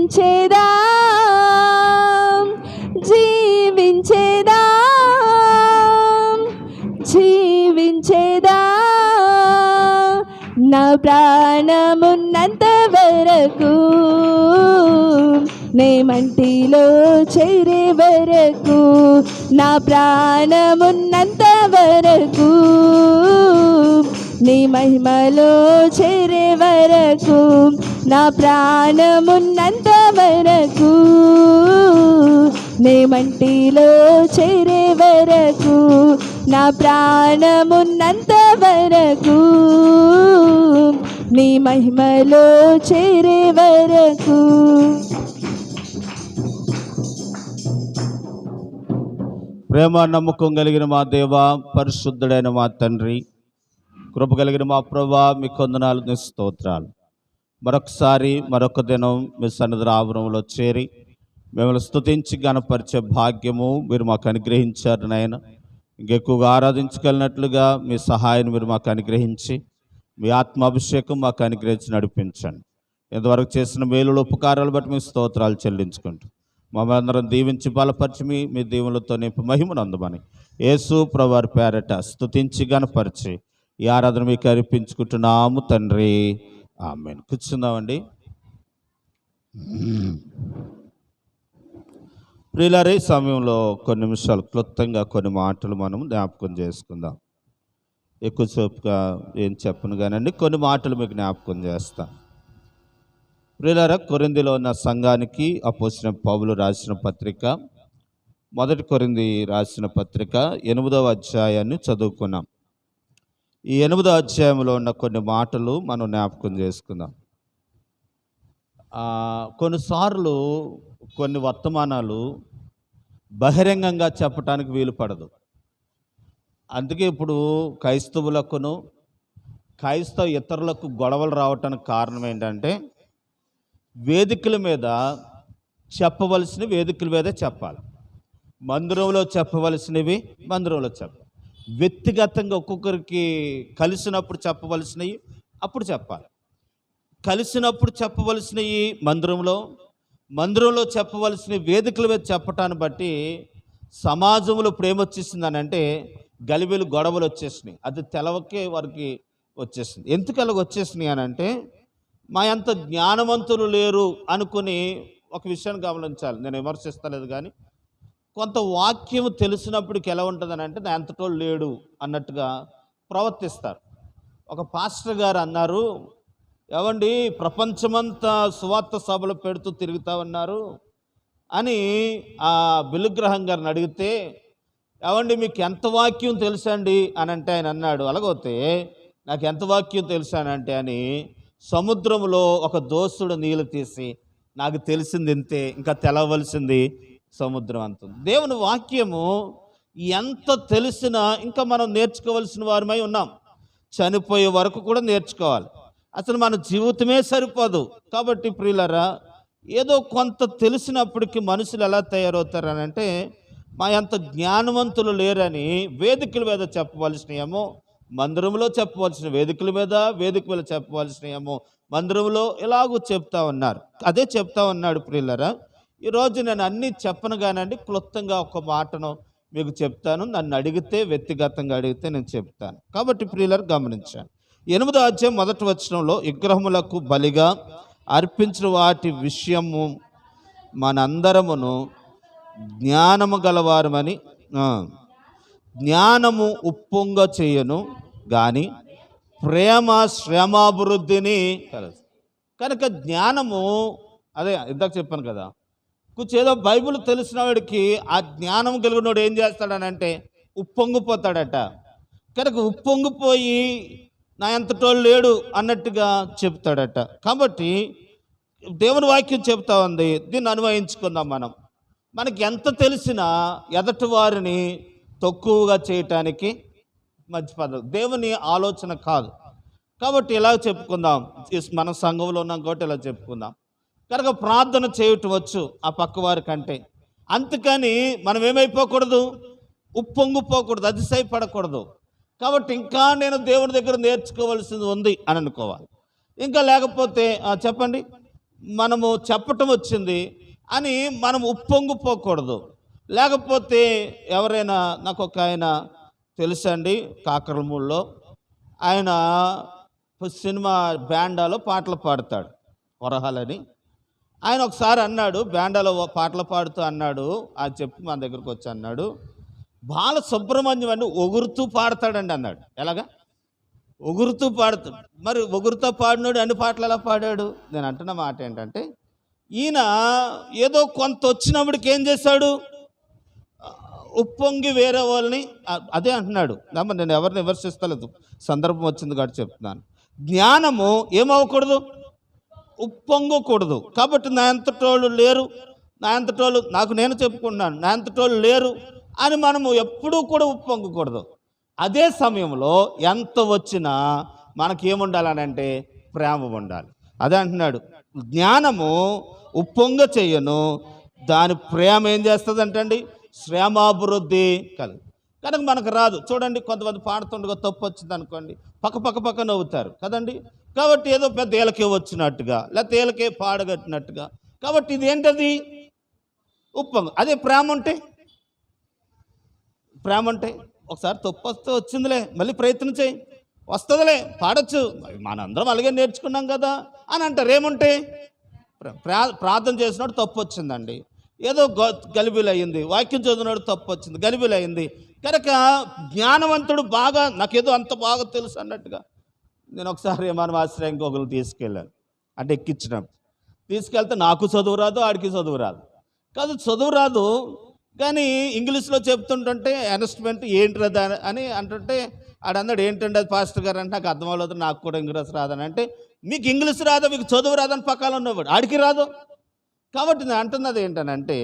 జీవించేదా జీవించేదా జీవించేదా నా ప్రాణమున్నంత వరకు నే మంటిలో చేరే వరకు నా ప్రాణమున్నంత వరకు నీ మహిమలో చేరే వరకు నా ప్రాణమున్నంత వరకు నీ మంటిలో చేరే వరకు నా ప్రాణమున్నంత వరకు నీ మహిమలో చేరే వరకు. ప్రేమ నమ్మకం కలిగిన మా దేవ, పరిశుద్ధుడైన మా తండ్రి, కృప కలిగిన మా ప్రభువా, మీ కొందనాలు, నీ స్తోత్రాలు. మరొకసారి మరొక దినం మీ సన్నిధి ఆవరణంలో చేరి మిమ్మల్ని స్తుతించి గణపరిచే భాగ్యము మీరు మాకు అనుగ్రహించారు నాయన. ఇంకెక్కువగా ఆరాధించగలిగినట్లుగా మీ సహాయాన్ని మీరు మాకు అనుగ్రహించి మీ ఆత్మాభిషేకం మాకు అనుగ్రహించి నడిపించండి. ఇంతవరకు చేసిన మేలులు ఉపకారాలు బట్టి మీ స్తోత్రాలు చెల్లించుకుంటూ మమ్మల్ని అందరం దీవించి బలపరిచి మీ దీవులతో నింపి మహిమను అందమని యేసు ప్రభువారి పేరట స్తుతించి గణపరిచి ఈ ఆరాధన మీకు అర్పించుకుంటున్నాము తండ్రి, ఆమేన్. కూర్చుందామండి. ప్రియులారా, ఈ సమయంలో కొన్ని నిమిషాలు క్లుప్తంగా కొన్ని మాటలు మనం జ్ఞాపకం చేసుకుందాం. ఎక్కువసేపుగా ఏం చెప్పను కానండి, కొన్ని మాటలు మీకు జ్ఞాపకం చేస్తాం. ప్రియులారా, కొరింథీలో ఉన్న సంఘానికి అపోస్తలుడైన పౌలు రాసిన పత్రిక, మొదటి కొరింథీ రాసిన పత్రిక 8వ అధ్యాయాన్ని చదువుకున్నాం. ఈ 8వ అధ్యాయంలో ఉన్న కొన్ని మాటలు మనం జ్ఞాపకం చేసుకుందాం. కొన్నిసార్లు కొన్ని వర్తమానాలు బహిరంగంగా చెప్పడానికి వీలు పడదు. అందుకే ఇప్పుడు క్రైస్తవులకును క్రైస్తవ ఇతరులకు గొడవలు రావటానికి కారణం ఏంటంటే, వేదికల మీద చెప్పవలసినవి వేదికల మీద చెప్పాలి, మందిరంలో చెప్పవలసినవి మందిరంలో చెప్పాలి, వ్యక్తిగతంగా ఒక్కొక్కరికి కలిసినప్పుడు చెప్పవలసినవి అప్పుడు చెప్పాలి, కలిసినప్పుడు చెప్పవలసినవి మందిరంలో చెప్పవలసినవి వేదికల మీద చెప్పటాన్ని బట్టి సమాజంలో ప్రేమ వచ్చేసిందని అంటే గలిబిలు గొడవలు వచ్చేసినాయి. అది తెలవకే వారికి వచ్చేసింది. ఎందుకు అలాగ వచ్చేసినాయి అని అంటే, మా అంత జ్ఞానవంతులు లేరు అనుకుని ఒక విషయాన్ని గమనించాలి. నేను విమర్శిస్తలేదు, కానీ కొంత వాక్యం తెలిసినప్పటికి ఎలా ఉంటుందని అంటే, నా అంతటోళ్ళు లేడు అన్నట్టుగా ప్రవర్తిస్తారు. ఒక పాస్టర్ గారు అన్నారు, ఏవండి ప్రపంచమంతా సువార్త సభలు పెడుతూ తిరుగుతా ఉన్నారు అని ఆ బిలుగ్రహం గారిని అడిగితే, ఏవండి మీకు ఎంత వాక్యం తెలుసండి అని అంటే ఆయన అన్నాడు, అలాగైతే నాకు ఎంత వాక్యం తెలుసానంటే అని సముద్రంలో ఒక దోస్తుడు నీళ్ళు తీసి, నాకు తెలిసింది ఇంతే, ఇంకా తెలవలసింది సముద్రం అంత. దేవుని వాక్యము ఎంత తెలిసినా ఇంకా మనం నేర్చుకోవలసిన వారమై ఉన్నాం. చనిపోయే వరకు కూడా నేర్చుకోవాలి. అసలు మన జీవితమే సరిపోదు. కాబట్టి ప్రియులారా, ఏదో కొంత తెలిసినప్పటికీ మనుషులు ఎలా తయారవుతారని అంటే, మా అంత జ్ఞానవంతులు లేరని వేదికల మీద చెప్పవలసినయేమో మందిరంలో చెప్పవలసిన వేదిక మీద చెప్పవలసినయేమో మందిరంలో ఎలాగూ చెప్తా ఉన్నారు. అదే చెప్తా ఉన్నాడు ప్రియులారా. ఈరోజు నేను అన్నీ చెప్పను కానండి, క్లుప్తంగా ఒక మాటను మీకు చెప్తాను. నన్ను అడిగితే, వ్యక్తిగతంగా అడిగితే నేను చెప్తాను. కాబట్టి ప్రియులారా గమనించాను. 8వ అధ్యాయం 1వ వచనంలో, విగ్రహములకు బలిగా అర్పించిన వాటి విషయము మనందరమును జ్ఞానము గలవారమని, జ్ఞానము ఉప్పొంగ చేయను కానీ ప్రేమ శ్రమాభివృద్ధిని కలదు. కనుక జ్ఞానము, అదే ఇందాక చెప్పాను కదా, ఏదో బైబిల్ తెలిసిన వాడికి ఆ జ్ఞానం కలిగినోడు ఏం చేస్తాడనంటే ఉప్పొంగిపోతాడట. కనుక ఉప్పొంగిపోయి నా ఎంతటోళ్ళు లేడు అన్నట్టుగా చెప్తాడట. కాబట్టి దేవుని వాక్యం చెప్తా ఉంది, దీన్ని అన్వయించుకుందాం. మనకి ఎంత తెలిసినా ఎదటి వారిని తక్కువగా చేయటానికి మంచి పద్ధతి దేవుని ఆలోచన కాదు. కాబట్టి ఇలా చెప్పుకుందాం, మన సంఘంలో ఉన్నాం కాబట్టి ఇలా చెప్పుకుందాం. కనుక ప్రార్థన చేయటం వచ్చు ఆ పక్క వారి కంటే, అందుకని మనం ఏమైపోకూడదు, ఉప్పొంగిపోకూడదు, అతిశయపడకూడదు. కాబట్టి ఇంకా నేను దేవుని దగ్గర నేర్చుకోవాల్సింది ఉంది అని అనుకోవాలి. ఇంకా లేకపోతే చెప్పండి, మనము చెప్పటం వచ్చింది అని మనం ఉప్పొంగిపోకూడదు. లేకపోతే ఎవరైనా, నాకు ఒక ఆయన తెలుసండి, కాకరమూడిలో ఆయన సినిమా బ్యాండాలో పాటలు పాడతాడు, వరహాలని. ఆయన ఒకసారి అన్నాడు, బ్యాండాలో పాటలు పాడుతూ అన్నాడు, అది చెప్పి మన దగ్గరకు వచ్చి అన్నాడు, బాలసుబ్రహ్మణ్యం అని ఒగురుతూ పాడతాడండి అన్నాడు. ఎలాగా? ఒగురుతూ పాడుతాడు. మరి ఒగురుతో పాడినాడు అన్ని పాటలు ఎలా పాడాడు? నేను అంటున్న మాట ఏంటంటే, ఈయన ఏదో కొంత వచ్చినప్పటికి ఏం చేశాడు, ఉప్పొంగి వేరే వాళ్ళని అదే అంటున్నాడు. నేను ఎవరిని విమర్శిస్తలేదు, సందర్భం వచ్చింది కాబట్టి చెప్తున్నాను. జ్ఞానము ఏమవ్వకూడదు, ఉప్పొంగకూడదు. కాబట్టి నా ఎంతటోళ్ళు లేరు, నా ఎంతటోళ్ళు, నాకు నేను చెప్పుకున్నాను, నా ఎంతటోళ్ళు లేరు అని మనము ఎప్పుడూ కూడా ఉప్పొంగకూడదు. అదే సమయంలో ఎంత వచ్చినా మనకేముండాలని అంటే ప్రేమ ఉండాలి. అదే అంటున్నాడు, జ్ఞానము ఉప్పొంగ చెయ్యను, దాని ప్రేమ ఏం చేస్తుంది అంటండి, శ్రమాభివృద్ధి కలుగు. కనుక మనకు రాదు. చూడండి, కొంతమంది పాడుతుండగా తప్పు వచ్చింది అనుకోండి, పక్క నవ్వుతారు కదండి. కాబట్టి ఏదో పెద్ద ఏలకే వచ్చినట్టుగా, లేకపోతే ఏలకే పాడగట్టినట్టుగా. కాబట్టి ఇది ఏంటది, ఉప్పొంగ. అదే ప్రేమ అంటే ఒకసారి తప్పు వస్తే వచ్చిందిలే, మళ్ళీ ప్రయత్నం చేయి, వస్తుందిలే, పాడొచ్చు, మనందరం అలాగే నేర్చుకున్నాం కదా అని అంటారు. ఏముంటే ప్రార్థన చేసినాడు తప్పు వచ్చిందండి, ఏదో గలిబిలు అయింది, వాక్యం చదివినాడు తప్పు వచ్చింది, గలిబిలు అయింది. కనుక జ్ఞానవంతుడు బాగా, నాకేదో అంత బాగా తెలుసు అన్నట్టుగా. నేను ఒకసారి విమానం ఆశ్రయం ఒకరు తీసుకెళ్ళాను, అంటే ఎక్కించినాం. తీసుకెళ్తే నాకు చదువు రాదు, ఆడికి చదువు రాదు. కాదు చదువు రాదు, కానీ ఇంగ్లీష్లో చెప్తుంటుంటే అనౌన్స్మెంట్ ఏంటి అని అంటుంటే ఆడన్నాడు, ఏంటంటే అది పాస్టర్ గారు అంటే నాకు అర్థం అవ్వలేదు, నాకు కూడా ఇంగ్లీష్ రాదని. అంటే మీకు ఇంగ్లీష్ రాదా, మీకు చదువు రాదని పక్కన ఉన్నవాడు, ఆడికి రాదు. కాబట్టి నేను అంటున్నది ఏంటనంటే,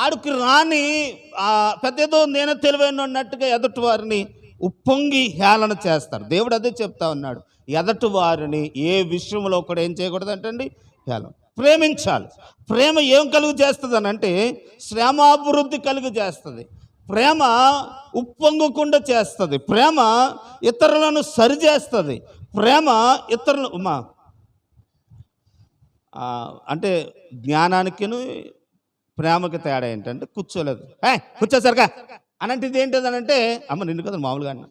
ఆడికి రాని పెద్ద ఏదో నేనే తెలివైన ఉన్నట్టుగా ఎదుటి వారిని ఉప్పొంగి హేళన చేస్తారు. దేవుడు అదే చెప్తా ఉన్నాడు, ఎదటి వారిని ఏ విషయంలో కూడా ఏం చేయకూడదు అంటండి, హేళన. ప్రేమించాలి. ప్రేమ ఏం కలుగు చేస్తుంది అని అంటే శ్రమాభివృద్ధి కలుగు చేస్తుంది. ప్రేమ ఉప్పొంగకుండా చేస్తుంది. ప్రేమ ఇతరులను సరిచేస్తుంది. ప్రేమ ఇతరులు అంటే జ్ఞానానికిను ప్రేమకి తేడా ఏంటంటే కూర్చోలేదు, కూర్చోసరిగా అని అంటే ఇది ఏంటిదనంటే, అమ్మ నిన్ను కదా మామూలుగా అన్న,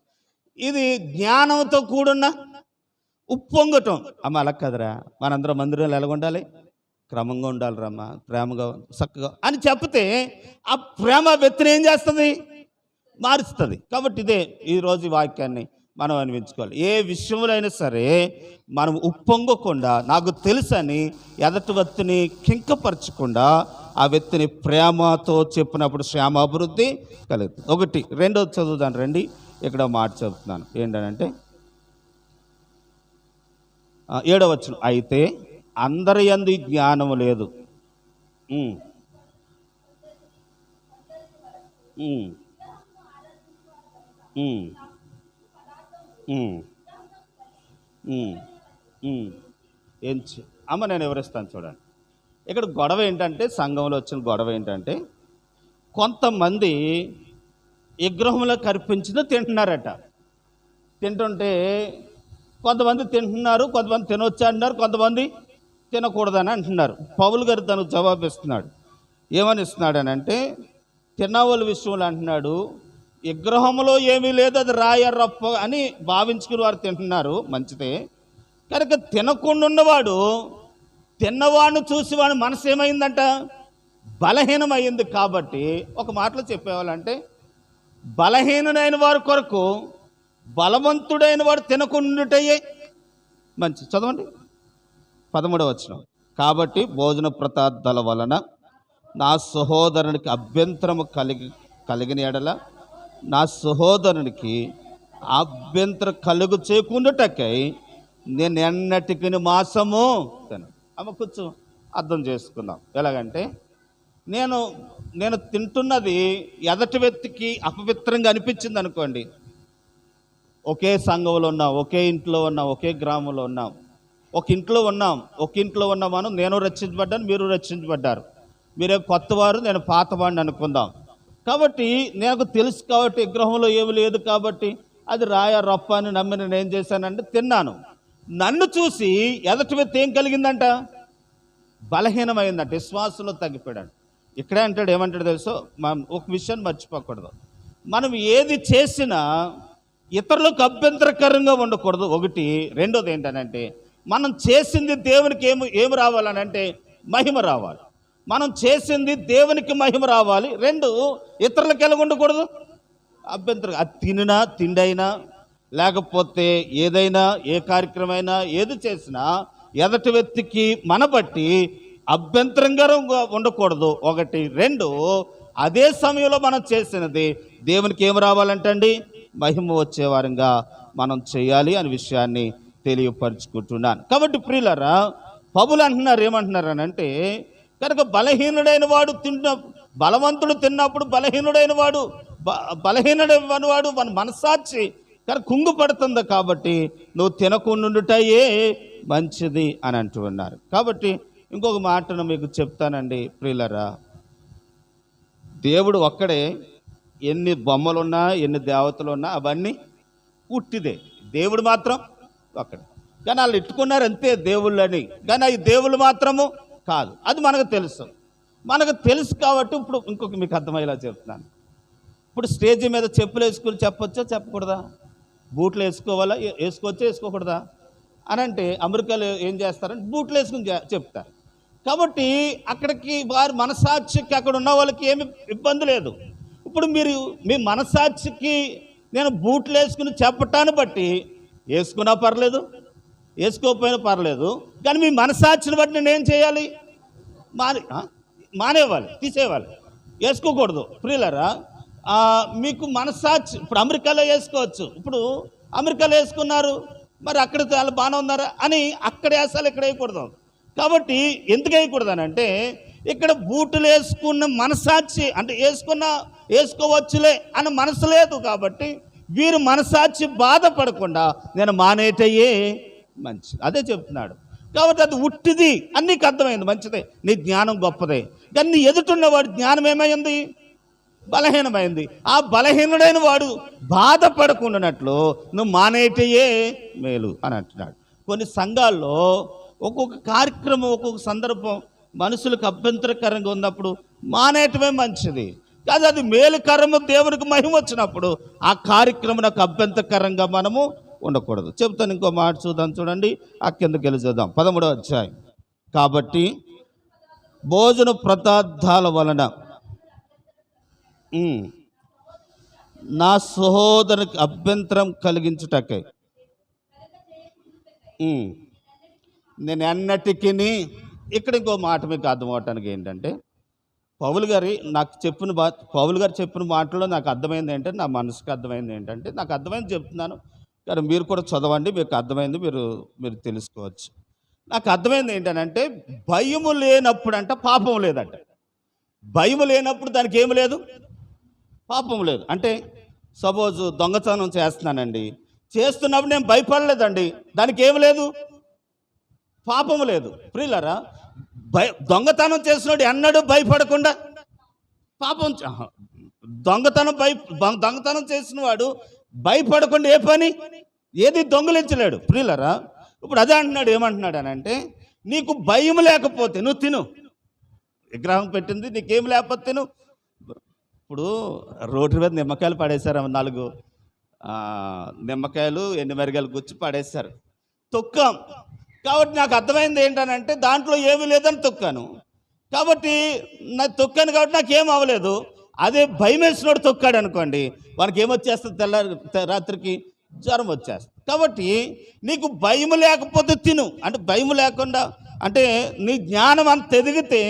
ఇది జ్ఞానంతో కూడున్న ఉప్పొంగటం. అమ్మ అలా కదరా, మనందరం మందిరంలో ఎలా ఉండాలి, క్రమంగా ఉండాలి రమ్మ, ప్రేమగా చక్కగా అని చెప్తే ఆ ప్రేమ వ్యక్తిని ఏం చేస్తుంది, మారుస్తుంది. కాబట్టి ఇదే ఈరోజు ఈ వాక్యాన్ని మనం అనిపించుకోవాలి. ఏ విషయంలో అయినా సరే మనం ఉప్పొంగకుండా, నాకు తెలుసని ఎదటి వ్యక్తిని కింకపరచకుండా ఆ వ్యక్తిని ప్రేమతో చెప్పినప్పుడు శ్రమాభివృద్ధి కలుగుతుంది. ఒకటి. రెండోది చదువుదాను రండి, ఇక్కడ మాట చెబుతున్నాను ఏంటంటే 7వ వచనం, అయితే అందరి యందు జ్ఞానము లేదు. అమ్మ నేను వివరిస్తాను చూడండి. ఇక్కడ గొడవ ఏంటంటే, సంఘంలో వచ్చిన గొడవ ఏంటంటే, కొంతమంది విగ్రహంలో కర్పించింది తింటున్నారట. తింటుంటే కొంతమంది తింటున్నారు, కొంతమంది తినొచ్చు అంటున్నారు, కొంతమంది తినకూడదని అంటున్నారు. పౌలు గారు తనకు జవాబు ఇస్తున్నాడు. ఏమని ఇస్తున్నాడు అని అంటే, తిన్నవాళ్ళ విషయంలో అంటున్నాడు, విగ్రహంలో ఏమీ లేదు, అది రాయ రప్ప అని భావించుకుని వారు తింటున్నారు, మంచిదే. కనుక తినకుండా ఉన్నవాడు తిన్నవాడిని చూసి వాడి మనసు ఏమైందంట, బలహీనమైంది. కాబట్టి ఒక మాటలో చెప్పేవాళ్ళంటే, బలహీనుడైన వారి కొరకు బలవంతుడైన వాడు తినకుండాటయ్యే మంచి. చదవండి 13వ వచనం. కాబట్టి భోజన పదార్థాల వలన నా సహోదరునికి అభ్యంతరము కలిగిన ఎడల నా సహోదరునికి అభ్యంతరం కలుగు చేయకుండాటకై నేను ఎన్నటికి మాసము తిన. అమ్మ కూర్చో, అర్థం చేసుకుందాం. ఎలాగంటే, నేను తింటున్నది ఎదటి వ్యక్తికి అపవిత్రంగా అనిపించింది అనుకోండి. ఒకే సంఘంలో ఉన్నాం, ఒకే ఇంట్లో ఉన్నాం, ఒకే గ్రామంలో ఉన్నాం, ఒక ఇంట్లో ఉన్నామను నేను రక్షించబడ్డాను, మీరు రక్షించబడ్డారు. మీరే కొత్తవారు, నేను పాతవాడిని అనుకుందాం. కాబట్టి నాకు తెలుసు కాబట్టి విగ్రహంలో ఏమి లేదు కాబట్టి అది రాయ రప్ప అని నమ్మి నేను ఏం చేశానంటే తిన్నాను. నన్ను చూసి ఎదటి వ్యక్తి ఏం కలిగిందంట, బలహీనమైందంటే విశ్వాసంలో తగ్గిపోయాడు. ఇక్కడే అంటాడు, ఏమంటాడు తెలుసో, మనం ఒక విషయాన్ని మర్చిపోకూడదు. మనం ఏది చేసినా ఇతరులకు అభ్యంతరకరంగా ఉండకూడదు, ఒకటి. రెండోది ఏంటనంటే, మనం చేసింది దేవునికి ఏమి రావాలనంటే మహిమ రావాలి. మనం చేసింది దేవునికి మహిమ రావాలి. రెండు, ఇతరులకు ఎలా ఉండకూడదు, అభ్యంతరం. అది తినినా, తిండి అయినా, లేకపోతే ఏదైనా, ఏ కార్యక్రమైనా, ఏది చేసినా ఎదటి వ్యక్తికి మన బట్టి అభ్యంతరంగా ఉండకూడదు, ఒకటి. రెండు, అదే సమయంలో మనం చేసినది దేవునికి ఏమి రావాలంటండి, మహిమ వచ్చే వారంగా మనం చేయాలి అనే విషయాన్ని తెలియపరుచుకుంటున్నాను. కాబట్టి ప్రియులారా, పౌలు అంటున్నారు, ఏమంటున్నారు అని అంటే, కనుక బలహీనుడైన వాడు బలవంతుడు తిన్నప్పుడు బలహీనుడైన వాడు మన మనసాక్షి కనుక కుంగుపడుతుంది, కాబట్టి నువ్వు తినకుండుటయే మంచిది అని అంటూ ఉన్నారు. కాబట్టి ఇంకొక మాటను మీకు చెప్తానండి ప్రియులరా, దేవుడు ఒక్కడే. ఎన్ని బొమ్మలున్నా, ఎన్ని దేవతలు ఉన్నా అవన్నీ పుట్టిదే. దేవుడు మాత్రం ఒక్కడే. కానీ వాళ్ళు ఇట్టుకున్నారు అంతే దేవుళ్ళని, కానీ అవి దేవుళ్ళు మాత్రము కాదు. అది మనకు తెలుసు కాబట్టి ఇప్పుడు ఇంకొక మీకు అర్థమయ్యేలా చెప్తున్నాను. ఇప్పుడు స్టేజ్ మీద చెప్పులు వేసుకుని చెప్పొచ్చా, చెప్పకూడదా? బూట్లు వేసుకోవాలా, వేసుకోవచ్చా, వేసుకోకూడదా అని అంటే అమెరికాలో ఏం చేస్తారంటే బూట్లు వేసుకుని చెప్తారు. కాబట్టి అక్కడికి వారి మనసాక్షికి అక్కడ ఉన్న వాళ్ళకి ఏమి ఇబ్బంది లేదు. ఇప్పుడు మీరు మీ మనసాక్షికి నేను బూట్లు వేసుకుని చెప్పటాన్ని బట్టి వేసుకున్నా పర్లేదు, వేసుకోకపోయినా పర్లేదు, కానీ మీ మనసాక్షిని బట్టి నేను ఏం చేయాలి, మానేవాలి, తీసేయాలి, వేసుకోకూడదు. ప్రియులారా, మీకు మనసాక్షి, ఇప్పుడు అమెరికాలో వేసుకోవచ్చు, ఇప్పుడు అమెరికాలో వేసుకున్నారు, మరి అక్కడ చాలా బాగానే ఉన్నారా అని అక్కడ వేసాలి, ఇక్కడ వేయకూడదు. కాబట్టి ఎందుకు వేయకూడదు అని అంటే, ఇక్కడ బూటులు వేసుకున్న మనసాక్షి అంటే వేసుకోవచ్చులే అని మనసు లేదు. కాబట్టి వీరు మనసాక్షి బాధపడకుండా నేను మానేటయ్యే మంచిది, అదే చెప్తున్నాడు. కాబట్టి అది ఉట్టిది అని నీకు అర్థమైంది, మంచిదే, నీ జ్ఞానం గొప్పదే. కానీ నీ ఎదుటిన్నవాడు జ్ఞానం ఏమైంది, బలహీనమైంది. ఆ బలహీనుడైన వాడు బాధపడకుండానట్లు నువ్వు మానేటయే మేలు అని అంటున్నాడు. కొన్ని సంఘాల్లో ఒక్కొక్క కార్యక్రమం, ఒక్కొక్క సందర్భం మనుషులకు అభ్యంతరకరంగా ఉన్నప్పుడు మానేయటమే మంచిది. కాదు, అది మేలుకరము, దేవునికి మహిమ వచ్చినప్పుడు ఆ కార్యక్రమం నాకు అభ్యంతరకరంగా మనము ఉండకూడదు. చెప్తాను, ఇంకో మాట చూడండి, ఆ కిందకి వెళ్ళి చూద్దాం. 13వ అధ్యాయం. కాబట్టి భోజన పదార్థాల వలన నా సహోదరునికి అభ్యంతరం కలిగించుటకై నేను ఎన్నటికీ, ఇక్కడ ఇంకో మాట మీకు అర్థమవటానికి ఏంటంటే, పౌలు గారు చెప్పిన మాటలో నాకు అర్థమైంది ఏంటంటే, నా మనసుకు అర్థమైంది ఏంటంటే, నాకు అర్థమైంది చెప్తున్నాను, కానీ మీరు కూడా చదవండి, మీకు అర్థమైంది మీరు తెలుసుకోవచ్చు. నాకు అర్థమైంది ఏంటంటే, భయము లేనప్పుడు అంట పాపం లేదంట. భయము లేనప్పుడు దానికి ఏమి లేదు, పాపం లేదు. అంటే సపోజ్ దొంగతనం చేస్తున్నానండి, చేస్తున్నప్పుడు నేను భయపడలేదండి, దానికి ఏమి లేదు, పాపము లేదు. ప్రియులారా, దొంగతనం చేసినోడు ఎన్నడూ భయపడకుండా పాపం, దొంగతనం చేసిన వాడు భయపడకుండా ఏ పని ఏది దొంగలించలేడు. ప్రియులారా, ఇప్పుడు అదే అంటున్నాడు, ఏమంటున్నాడు అని అంటే, నీకు భయం లేకపోతే నువ్వు తిను, విగ్రహం పెట్టింది నీకేం లేకపోతే తిను. ఇప్పుడు రోడ్డు మీద నిమ్మకాయలు పడేశారు, 4 నిమ్మకాయలు ఎండుమిరగాయలు గుచ్చి పడేశారు, తొక్కాం. కాబట్టి నాకు అర్థమైంది ఏంటనంటే, దాంట్లో ఏమీ లేదని తొక్కాను, కాబట్టి నాకు తొక్కాను కాబట్టి నాకేం అవ్వలేదు. అదే భయం వేసినోడు తొక్కాడు అనుకోండి, వానికి ఏమొచ్చేస్తుంది, రాత్రికి జ్వరం వచ్చేస్తుంది. కాబట్టి నీకు భయం లేకపోతే తిను, అంటే భయం లేకుండా అంటే నీ జ్ఞానం అంత ఎదిగితే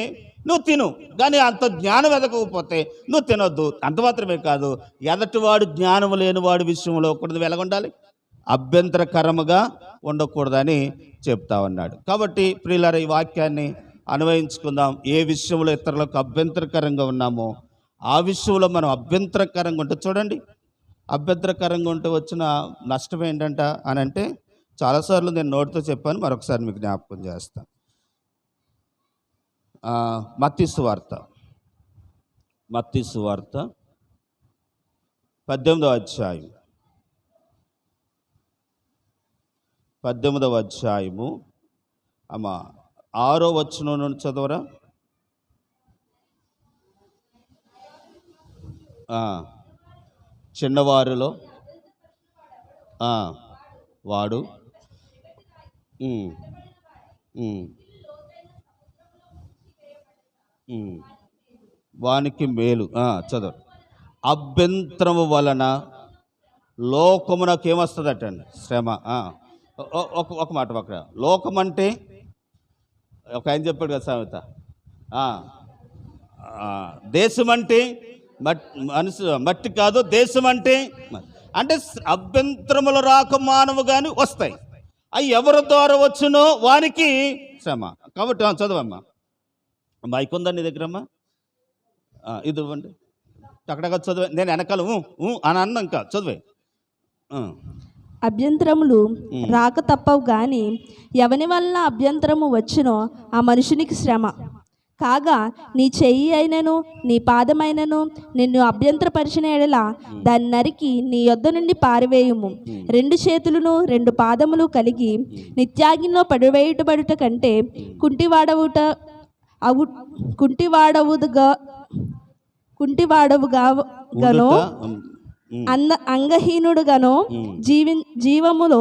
నువ్వు తిను, కానీ అంత జ్ఞానం ఎదగకపోతే నువ్వు తినొద్దు. అంత మాత్రమే కాదు, ఎదటివాడు జ్ఞానం లేనివాడు విషయంలో కూడా వెలగొండాలి, అభ్యంతరకరముగా ఉండకూడదని చెప్తా ఉన్నాడు. కాబట్టి ప్రియులారా, ఈ వాక్యాన్ని అన్వయించుకుందాం. ఏ విషయంలో ఇతరులకు అభ్యంతరకరంగా ఉన్నామో ఆ విషయంలో మనం అభ్యంతరకరంగా ఉంటే, చూడండి, అభ్యంతరకరంగా ఉంటే వచ్చిన నష్టం ఏంటంట అని అంటే, చాలాసార్లు నేను నోటితో చెప్పాను, మరొకసారి మీకు జ్ఞాపకం చేస్తాను. మత్తయి సువార్త 18వ అధ్యాయం 18వ అధ్యాయము 6వ వచనం నుండి చదవరా. చిన్నవారిలో వాడు వానికి మేలు. చదువు. అభ్యంతరము వలన లోకమునకు ఏమొస్తుందట అండి? శ్రమ. ఒక మాట అక్కడ లోకం అంటే ఒక ఆయన చెప్పాడు కదా సామెత, దేశం అంటే మట్టి కాదు, దేశం అంటే అంటే అభ్యంతరములు రాక మానవు కానీ వస్తాయి. అవి ఎవరి ద్వారా వచ్చునో వానికి శ్రమ. కాబట్టి చదవమ్మా. మైక్ ఉందా నీ దగ్గరమ్మా? ఇది ఇవ్వండి. అక్కడ చదివే, నేను వెనకాల అని అన్నా. ఇంకా చదివే. అభ్యంతరములు రాక తప్పవు గాని ఎవని వల్ల అభ్యంతరము వచ్చునో ఆ మనుషునికి శ్రమ. కాగా నీ చెయ్యి అయినను నీ పాదమైనను నిన్ను అభ్యంతరపరిచిన ఎడల దాన్ని నరికి నీ యొద్ద నుండి పారివేయుము. 2 చేతులను 2 పాదములు కలిగి నిత్యాగ్నిలో పడివేయుటబడుట కంటే కుంటివాడవుగానో అంగహీనుడుగానో జీవములో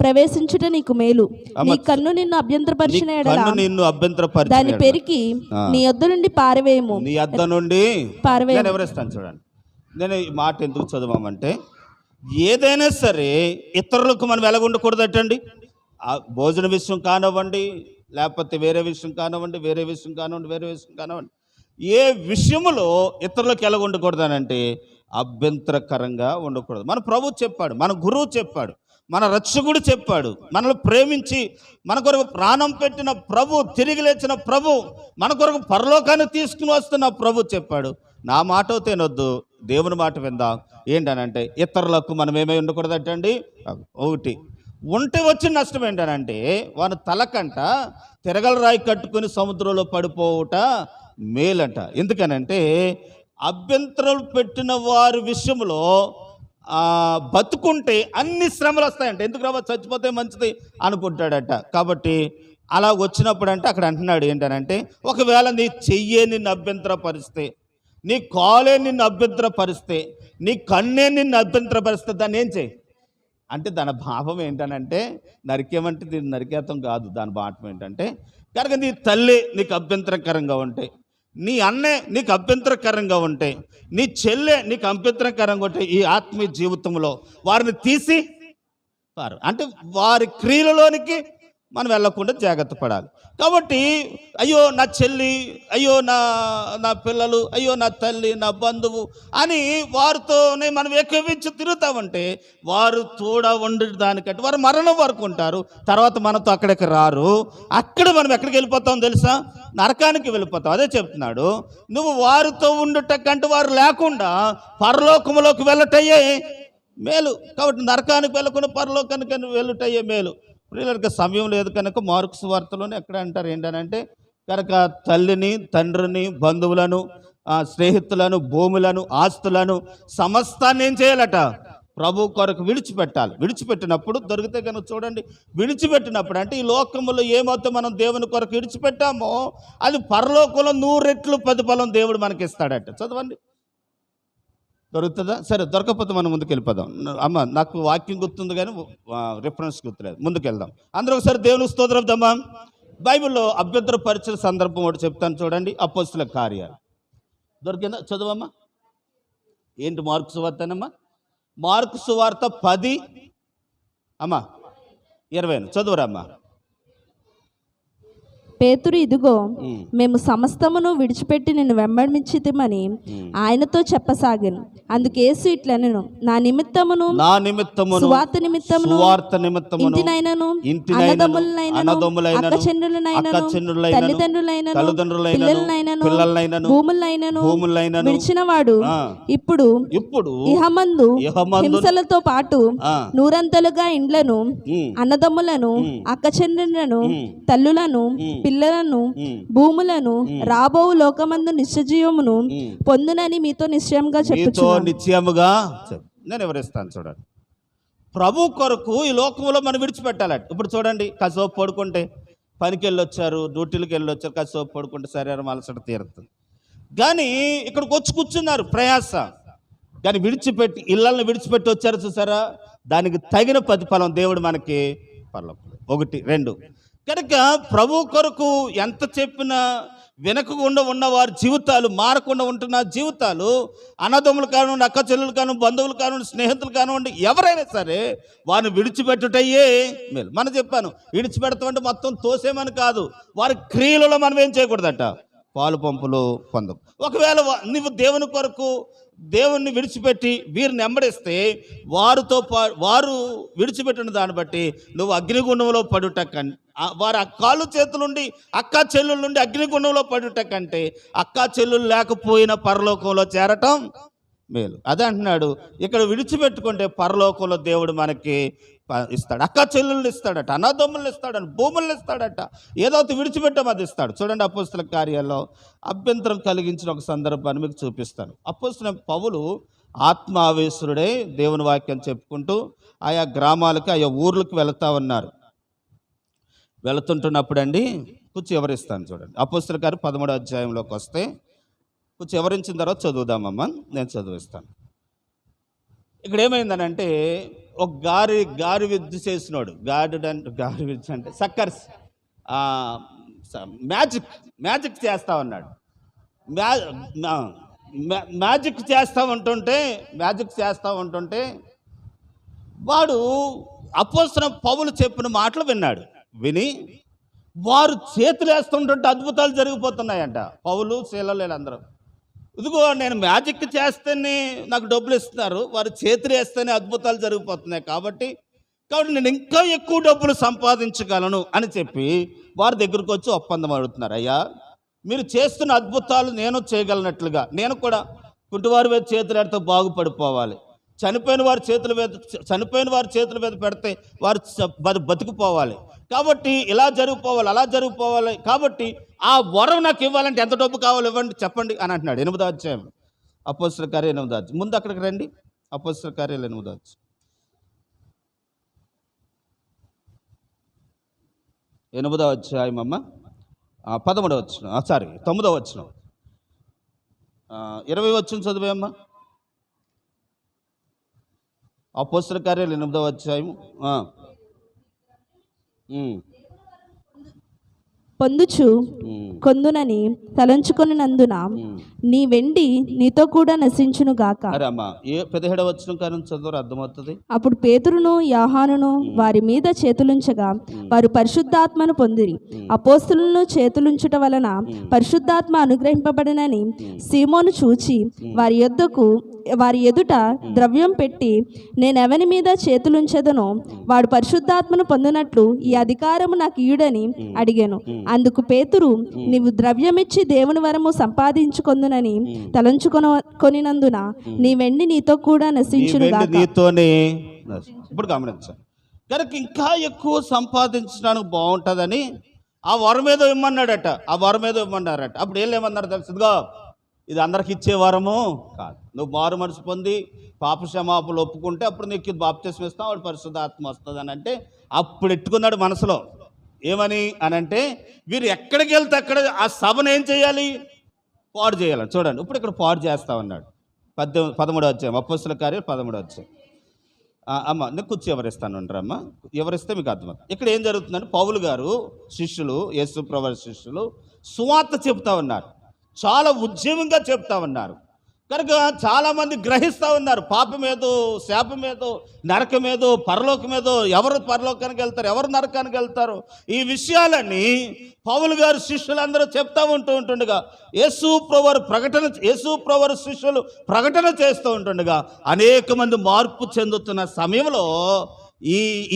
ప్రవేశించుట నీకు మేలు. నీ కన్ను నిన్ను అభ్యంతరపరిచిన ఎడల దాన్ని పెరికి నీ యొద్ద నుండి పారవేయము. నీ యొద్ద నుండి పారవేయము. ఎవరేస్తాను చూడండి. నేను ఈ మాట ఎందుకు చదవమంటే, ఏదైనా సరే ఇతరులకు మనం ఎలాగుండకూడదటండి. భోజన విషయం కానివ్వండి, లేకపోతే వేరే విషయం కానివ్వండి, వేరే విషయం కానివ్వండి, ఏ విషయంలో ఇతరులకు ఎలాగుండకూడదనంటే అభ్యంతరకరంగా ఉండకూడదు. మన ప్రభు చెప్పాడు, మన గురువు చెప్పాడు, మన రక్షకుడు చెప్పాడు. మనల్ని ప్రేమించి మన కొరకు ప్రాణం పెట్టిన ప్రభు, తిరిగి లేచిన ప్రభు, మన కొరకు పరలోకాన్ని తీసుకుని వస్తున్న ప్రభు చెప్పాడు. నా మాట తినొద్దు, దేవుని మాట విందాం. ఏంటనంటే ఇతరులకు మనం ఏమై ఉండకూడదంటండి. ఒకటి ఉంటే వచ్చిన నష్టం ఏంటనంటే వాని తలకంట తిరగల రాయి కట్టుకుని సముద్రంలో పడిపోవుట మేలంట. ఎందుకనంటే అభ్యంతరాలు పెట్టిన వారి విషయంలో బతుకుంటే అన్ని శ్రమలు వస్తాయంట. ఎందుకు రావా, చచ్చిపోతే మంచిది అనుకుంటాడట. కాబట్టి అలా వచ్చినప్పుడు అంటే అక్కడ అంటున్నాడు ఏంటనంటే, ఒకవేళ నీ చెయ్యే నిన్ను అభ్యంతరపరిస్తే, నీ కాలే నిన్ను అభ్యంతరపరిస్తే, నీ కన్నే నిన్ను అభ్యంతరపరిస్తే దాన్ని ఏం చేయి అంటే దాని భావం ఏంటనంటే, నరికేమంటే దీన్ని నరికేతం కాదు. దాని భావం ఏంటంటే కనుక నీ తల్లి నీకు అభ్యంతరకరంగా ఉంటే, నీ అన్నే నీకు అభ్యంతరకరంగా ఉంటే, నీ చెల్లె నీకు అభ్యంతరకరంగా ఉంటే, ఈ ఆత్మీయ జీవితంలో వారిని తీసి అంటే వారి క్రియలలోనికి మనం వెళ్ళకుండా జాగ్రత్త పడాలి. కాబట్టి అయ్యో నా చెల్లి, అయ్యో నా పిల్లలు, అయ్యో నా తల్లి, నా బంధువు అని వారితోనే మనం ఏకీవించి తిరుగుతామంటే వారు తోడ ఉండే దానికంటే వారు మరణం వరకు ఉంటారు. తర్వాత మనతో అక్కడికి రారు. అక్కడ మనం ఎక్కడికి వెళ్ళిపోతాం తెలుసా? నరకానికి వెళ్ళిపోతాం. అదే చెప్తున్నాడు, నువ్వు వారితో ఉండుట కంటే వారు లేకుండా పరలోకములోకి వెళ్ళటయ్యే మేలు. కాబట్టి నరకానికి వెళ్ళకుండా పరలోకానికి వెళ్ళటయ్యే మేలు. ప్రియులకు సమయం లేదు కనుక మార్కు సువార్తలోనే ఎక్కడ అంటారు ఏంటనంటే, కనుక తల్లిని, తండ్రిని, బంధువులను, స్నేహితులను, భూములను, ఆస్తులను సమస్తాన్ని ఏం చేయాలట? ప్రభు కొరకు విడిచిపెట్టాలి. విడిచిపెట్టినప్పుడు దొరికితే కనుక చూడండి, విడిచిపెట్టినప్పుడు అంటే ఈ లోకంలో ఏమవుతే మనం దేవుని కొరకు విడిచిపెట్టామో అది పరలోకంలో 100 రెట్లు ప్రతిఫలం దేవుడు మనకి ఇస్తాడట. చదవండి, దొరుకుతుందా? సరే, దొరకకపోతే మనం ముందుకు వెళ్ళిపోదాం. అమ్మ నాకు వాక్యం గుర్తుంది కానీ రిఫరెన్స్ గుర్తులేదు. ముందుకు వెళ్దాం. అందరూ ఒకసారి దేవునికి స్తోత్రం దమ్మా. బైబిల్లో అభ్యంతరపరిచిన సందర్భం ఒకటి చెప్తాను చూడండి. అపోస్తుల కార్యాలు దొరికిందా? చదువమ్మా. ఏంటి మార్కు సువార్తనమ్మా? మార్కు సువార్త 10 అమ్మా 20 చదువురమ్మా. పేతురు, ఇదిగో మేము సమస్తమును విడిచిపెట్టి నిన్ను వెంబడించితిమని ఆయనతో చెప్పసాగాను. అందుకు యేసు ఇట్లనెను, నా నిమిత్తమును సువార్త నిమిత్తమును ఇంటినైనను అన్నదమ్ములనైనను తల్లిదండ్రులైనను పిల్లలనైనను భూములనైనను విడిచిన వాడు ఇప్పుడు ఇహమందు హింసలతో పాటు 100 ఇండ్లను, అన్నదమ్ములను, అక్కచెల్లెలను, తల్లులను, పిల్లలను, భూములను, రాబో లోకమందు నిశ్చయమును పొందునని మీతో నిశ్చయముగా చెప్పుచున్నాను. నేను ఎవరిస్తాను చూడండి. ప్రభు కొరకు ఈ లోకంలో మనం విడిచిపెట్టాలట. ఇప్పుడు చూడండి, కాసేపు పడుకుంటే పనికి వెళ్ళొచ్చారు, డ్యూటీలకు వెళ్ళొచ్చారు, కాసేపు పడుకుంటే శరీరం అలసట తీరుతుంది. కానీ ఇక్కడికి వచ్చి కూర్చున్నారు ప్రయాస, కానీ విడిచిపెట్టి ఇళ్ళని విడిచిపెట్టి వచ్చారు చూసారా, దానికి తగిన ప్రతిఫలం దేవుడు మనకి పరలోకంలో. 1, 2 కనుక ప్రభు కొరకు ఎంత చెప్పినా వెనకకుండా ఉన్న వారి జీవితాలు, మారకుండా ఉంటున్న జీవితాలు, అన్నదమ్ములు కానివ్వండి, అక్క చెల్లెలు కానివ్వండి, బంధువులు కానివ్వండి, స్నేహితులు కానివ్వండి, ఎవరైనా సరే వారిని విడిచిపెట్టుటయ్యే మేలు. మనం చెప్పాను, విడిచిపెడతామంటే మొత్తం తోసేమని కాదు, వారి క్రియలలో మనం ఏం చేయకూడదట, పాలు పంపులు పొందం. ఒకవేళ నువ్వు దేవుని కొరకు దేవుణ్ణి విడిచిపెట్టి వీరిని వెంబడిస్తే వారు విడిచిపెట్టిన దాన్ని బట్టి నువ్వు అగ్నిగుండంలో పడుట వారి కాళ్ళు చేతులుండి అక్క చెల్లుల నుండి అగ్నిగుండంలో పడుట కంటే అక్క చెల్లులు లేకపోయిన పరలోకంలో చేరటం మేలు. అదే అంటున్నాడు, ఇక్కడ విడిచిపెట్టుకుంటే పరలోకంలో దేవుడు మనకి ఇస్తాడు, అక్క చెల్లుల్ని ఇస్తాడట, అన్నదమ్ములను ఇస్తాడట, భూములను ఇస్తాడట, ఏదో విడిచిపెట్టాం అది ఇస్తాడు. చూడండి, అపోస్తుల కార్యాల్లో అభ్యంతరం కలిగించిన ఒక సందర్భాన్ని మీకు చూపిస్తాను. అపోస్తులైన పౌలు ఆత్మావేశుడై దేవుని వాక్యం చెప్పుకుంటూ ఆయా గ్రామాలకి, ఆయా ఊర్లకు వెళుతూ ఉన్నారు. వెళుతుంటున్నప్పుడు అండి కూర్చో ఎవరిస్తాను. చూడండి, అపోస్తుల కార్యం 13వ అధ్యాయంలోకి వస్తే కూర్చో ఎవరించిన తర్వాత చదువుదామమ్మా, నేను చదివిస్తాను. ఇక్కడ ఏమైందనంటే, ఒక గారి విద్య చేసినాడు, గారి విద్య అంటే సక్కర్స్, మ్యాజిక్ చేస్తూ ఉన్నాడు. మ్యాజిక్ చేస్తూ ఉంటుంటే వాడు అపోస్తలుడైన పౌలు చెప్పిన మాటలు విని వారు చేతులు వేస్తుంటుంటే అద్భుతాలు జరిగిపోతున్నాయంట. పౌలు శీలలు అందరూ, ఇదిగో నేను మ్యాజిక్ చేస్తేనే నాకు డబ్బులు ఇస్తున్నారు, వారు చేతులు వేస్తేనే అద్భుతాలు జరిగిపోతున్నాయి, కాబట్టి నేను ఇంకా ఎక్కువ డబ్బులు సంపాదించగలను అని చెప్పి వారి దగ్గరకు వచ్చి ఒప్పందం అడుగుతున్నారు. అయ్యా, మీరు చేస్తున్న అద్భుతాలు నేను చేయగలనట్లుగా నేను కూడా కుంటివారి మీద చేతులు పెడితే బాగుపడిపోవాలి, చనిపోయిన వారి చేతుల మీద పెడితే వారు బతికిపోవాలి, కాబట్టి ఇలా జరిగిపోవాలి, అలా జరిగిపోవాలి, కాబట్టి ఆ వరం నాకు ఇవ్వాలంటే ఎంత డబ్బు కావాలి ఇవ్వండి చెప్పండి అని అంటున్నాడు. 8వ అధ్యాయం అపోస్తలుల కార్యాలు 8వ అధ్యాయం. ముందు అక్కడికి రండి, అపోస్తలుల కార్యాలు 8వ అధ్యాయం. 8వ అధ్యాయం అమ్మ 11వ వచనం, 9వ వచనం, 20వ వచనం చదివే అమ్మ. అపోస్తలుల కార్యాలు 8వ అధ్యాయం. పొందుచు కొందునని తలంచుకొనినందున నీ వెండి నీతో కూడా నశించును గాక. 17వ వచనం కానీ చదువు అర్థమవుతుంది. అప్పుడు పేతురును యోహానును వారి మీద చేతులుంచగా వారు పరిశుద్ధాత్మను పొందిరి. అపోస్తలులను చేతులుంచుట వలన పరిశుద్ధాత్మ అనుగ్రహింపబడినని సీమోను చూచి వారి ఎదుట ద్రవ్యం పెట్టి, నేనెవని మీద చేతులుంచెదనో వాడు పరిశుద్ధాత్మను పొందినట్లు ఈ అధికారము నాకు ఇయుడని అడిగాను. అందుకు పేతురు, నీవు ద్రవ్యమిచ్చి దేవుని వరము సంపాదించుకొందునని తలంచుకొనినందున నీ వెండి నీతో కూడా నశించును గాక. ఇప్పుడు గమనించాను కనుక ఇంకా ఎక్కువ సంపాదించడానికి బాగుంటుందని ఆ వరం ఏదో ఇమ్మన్నాడట, అప్పుడు ఏమన్నారు తెలుసుగా, ఇది అందరికి ఇచ్చే వరము కాదు, నువ్వు మారు మనసు పొంది పాప క్షమాపణలు ఒప్పుకుంటే అప్పుడు నీకు బాప్తిస్మం ఇస్తాం, వాడు పరిశుద్ధాత్మ వస్తుంది అని అంటే అప్పుడు ఎట్టుకున్నాడు మనసులో. ఏమని అనంటే, వీరు ఎక్కడికి వెళ్తే అక్కడ ఆ సభను ఏం చేయాలి, పాడు చేయాలని. చూడండి, ఇప్పుడు ఇక్కడ పాడు చేస్తా ఉన్నాడు. 13వ అధ్యాయం అపోస్తలుల కార్యాలు 13వ అధ్యాయం. అమ్మ నేను కూర్చో ఎవరిస్తాను అంటారమ్మ, ఎవరిస్తే మీకు అర్థమవుతుంది. ఇక్కడ ఏం జరుగుతుందంటే, పౌలు గారు శిష్యులు, యేసు ప్రభువు శిష్యులు సువార్త చెప్తా ఉన్నారు, చాలా ఉద్యమంగా చెప్తా ఉన్నారు. కనుక చాలామంది గ్రహిస్తూ ఉన్నారు, పాపమేదో, శాపమేదో, నరకమేదో, పరలోకమేదో, ఎవరు పరలోకానికి వెళ్తారు, ఎవరు నరకానికి వెళ్తారు, ఈ విషయాలన్నీ పౌలు గారు శిష్యులందరూ చెప్తా ఉంటుండగా యేసు ప్రభువు శిష్యులు ప్రకటన చేస్తూ ఉంటుండగా అనేక మంది మార్పు చెందుతున్న సమయంలో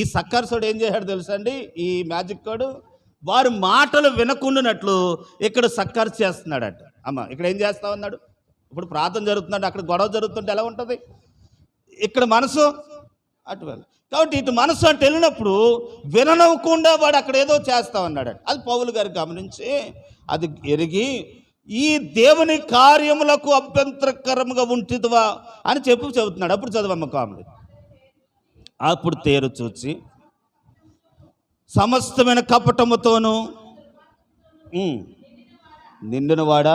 ఈ సక్కర్సుడు ఏం చేశాడు తెలుసండి, ఈ మ్యాజిక్ కోడు వారి మాటలు వినకుండానట్లు ఇక్కడ సక్కర్ చేస్తున్నాడట. అమ్మ ఇక్కడ ఏం చేస్తా ఉన్నాడు, ఇప్పుడు ప్రార్థన జరుగుతుందంటే అక్కడ గొడవ జరుగుతుంటే ఎలా ఉంటుంది, ఇక్కడ మనసు అటు వెళ్ళి, కాబట్టి ఇటు మనసు అంటే వెళ్ళినప్పుడు విననవ్వకుండా వాడు అక్కడ ఏదో చేస్తా ఉన్నాడు. అది పౌలు గారు గమనించి అది ఎరిగి ఈ దేవుని కార్యములకు అభ్యంతరకరంగా ఉంటుందివా అని చెబుతున్నాడు. అప్పుడు చదవమ్మ కామెడీ. అప్పుడు తేరు చూచి సమస్తమైన కపటముతోను నిండిన వాడా,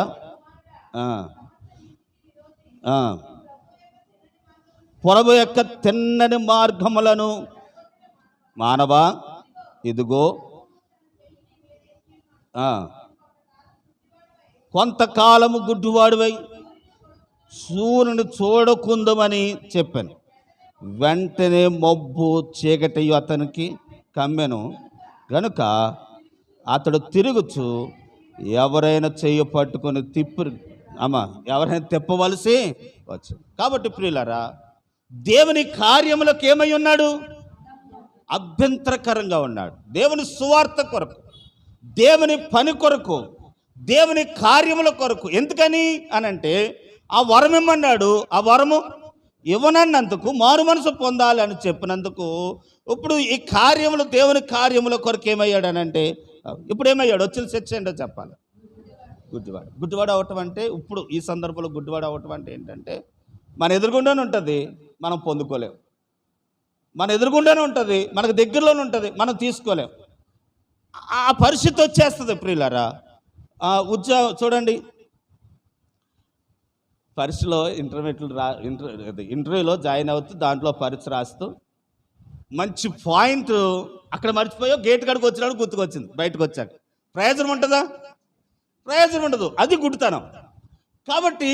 పొరబు యొక్క తిన్నని మార్గములను మానవా ఇదిగో కొంతకాలము గుడ్డివాడివై సూర్యుని చూడకుందమని చెప్పాను. వెంటనే మబ్బు చీకటి అతనికి కమ్మెను గనుక అతడు తిరుగుచు ఎవరైనా చెయ్యి పట్టుకొని ఎవరైనా తిప్పవలసి వచ్చు. కాబట్టి ప్రియులారా, దేవుని కార్యములకు ఏమై ఉన్నాడు? అభ్యంతరకరంగా ఉన్నాడు. దేవుని సువార్త కొరకు, దేవుని పని కొరకు, దేవుని కార్యముల కొరకు. ఎందుకని అనంటే ఆ వరం ఇమ్మన్నాడు. ఆ వరము ఇవ్వనన్నందుకు, మారు మనసు పొందాలి అని చెప్పినందుకు, ఇప్పుడు ఈ కార్యములు, దేవుని కార్యముల కొరకు ఏమయ్యాడు అనంటే, ఇప్పుడు ఏమయ్యాడు? వచ్చిన శిక్ష ఏంటో చెప్పాలి. గుడ్డివాడు అవటం అంటే, ఇప్పుడు ఈ సందర్భంలో గుడ్డివాడు అవటం అంటే ఏంటంటే, మన ఎదురుగుండానే ఉంటుంది, మనం పొందుకోలేం. మన ఎదురుగుండానే ఉంటుంది, మనకు దగ్గరలోనే ఉంటుంది, మనం తీసుకోలేం. ఆ పరిస్థితి వచ్చేస్తుంది ప్రియులారా. చూడండి, పరీక్షలో ఇంటర్వ్యూలో జాయిన్ అవుతూ దాంట్లో పరీక్ష రాస్తూ మంచి పాయింట్ అక్కడ మర్చిపోయో గేట్ కాడికి వచ్చినాడు, గుర్తుకొచ్చింది. బయటకు వచ్చాక ప్రయోజనం ఉంటుందా? ప్రయోజనం ఉండదు. అది గుడ్డితనం. కాబట్టి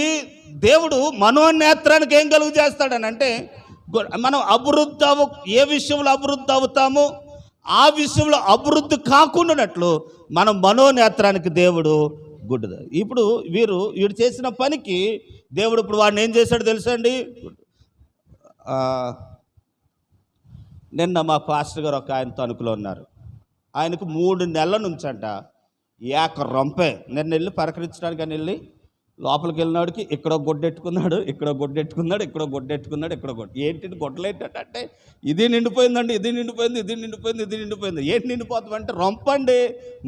దేవుడు మనోనేత్రానికి ఏం కలుగు చేస్తాడనంటే, మనం ఏ విషయంలో అభివృద్ధి అవుతామో ఆ విషయంలో అభివృద్ధి కాకుండానట్లు మనం మనోనేత్రానికి దేవుడు గుడ్డదు. ఇప్పుడు వీడు చేసిన పనికి దేవుడు ఇప్పుడు వాడిని ఏం చేశాడు తెలుసా అండి? నిన్న మా పాస్టర్ గారు ఒక ఆయనతో అనుకులో ఉన్నారు. ఆయనకు 3 నెలల నుంచి అంట రొంపే. నిన్న వెళ్ళి పరకరించడానికి అని వెళ్ళి లోపలికి వెళ్ళినాడికి ఇక్కడ గొడ్డెట్టుకున్నాడు, ఇక్కడ గొడ్డెట్టుకున్నాడు, ఇక్కడ గొడ్డెట్టుకున్నాడు, ఇక్కడ ఏంటి గొడ్డలేంటే ఇది నిండిపోయిందండి, ఇది నిండిపోయింది, ఇది నిండిపోయింది, ఇది నిండిపోయింది. ఏంటి నిండిపోతామంటే రొంపండి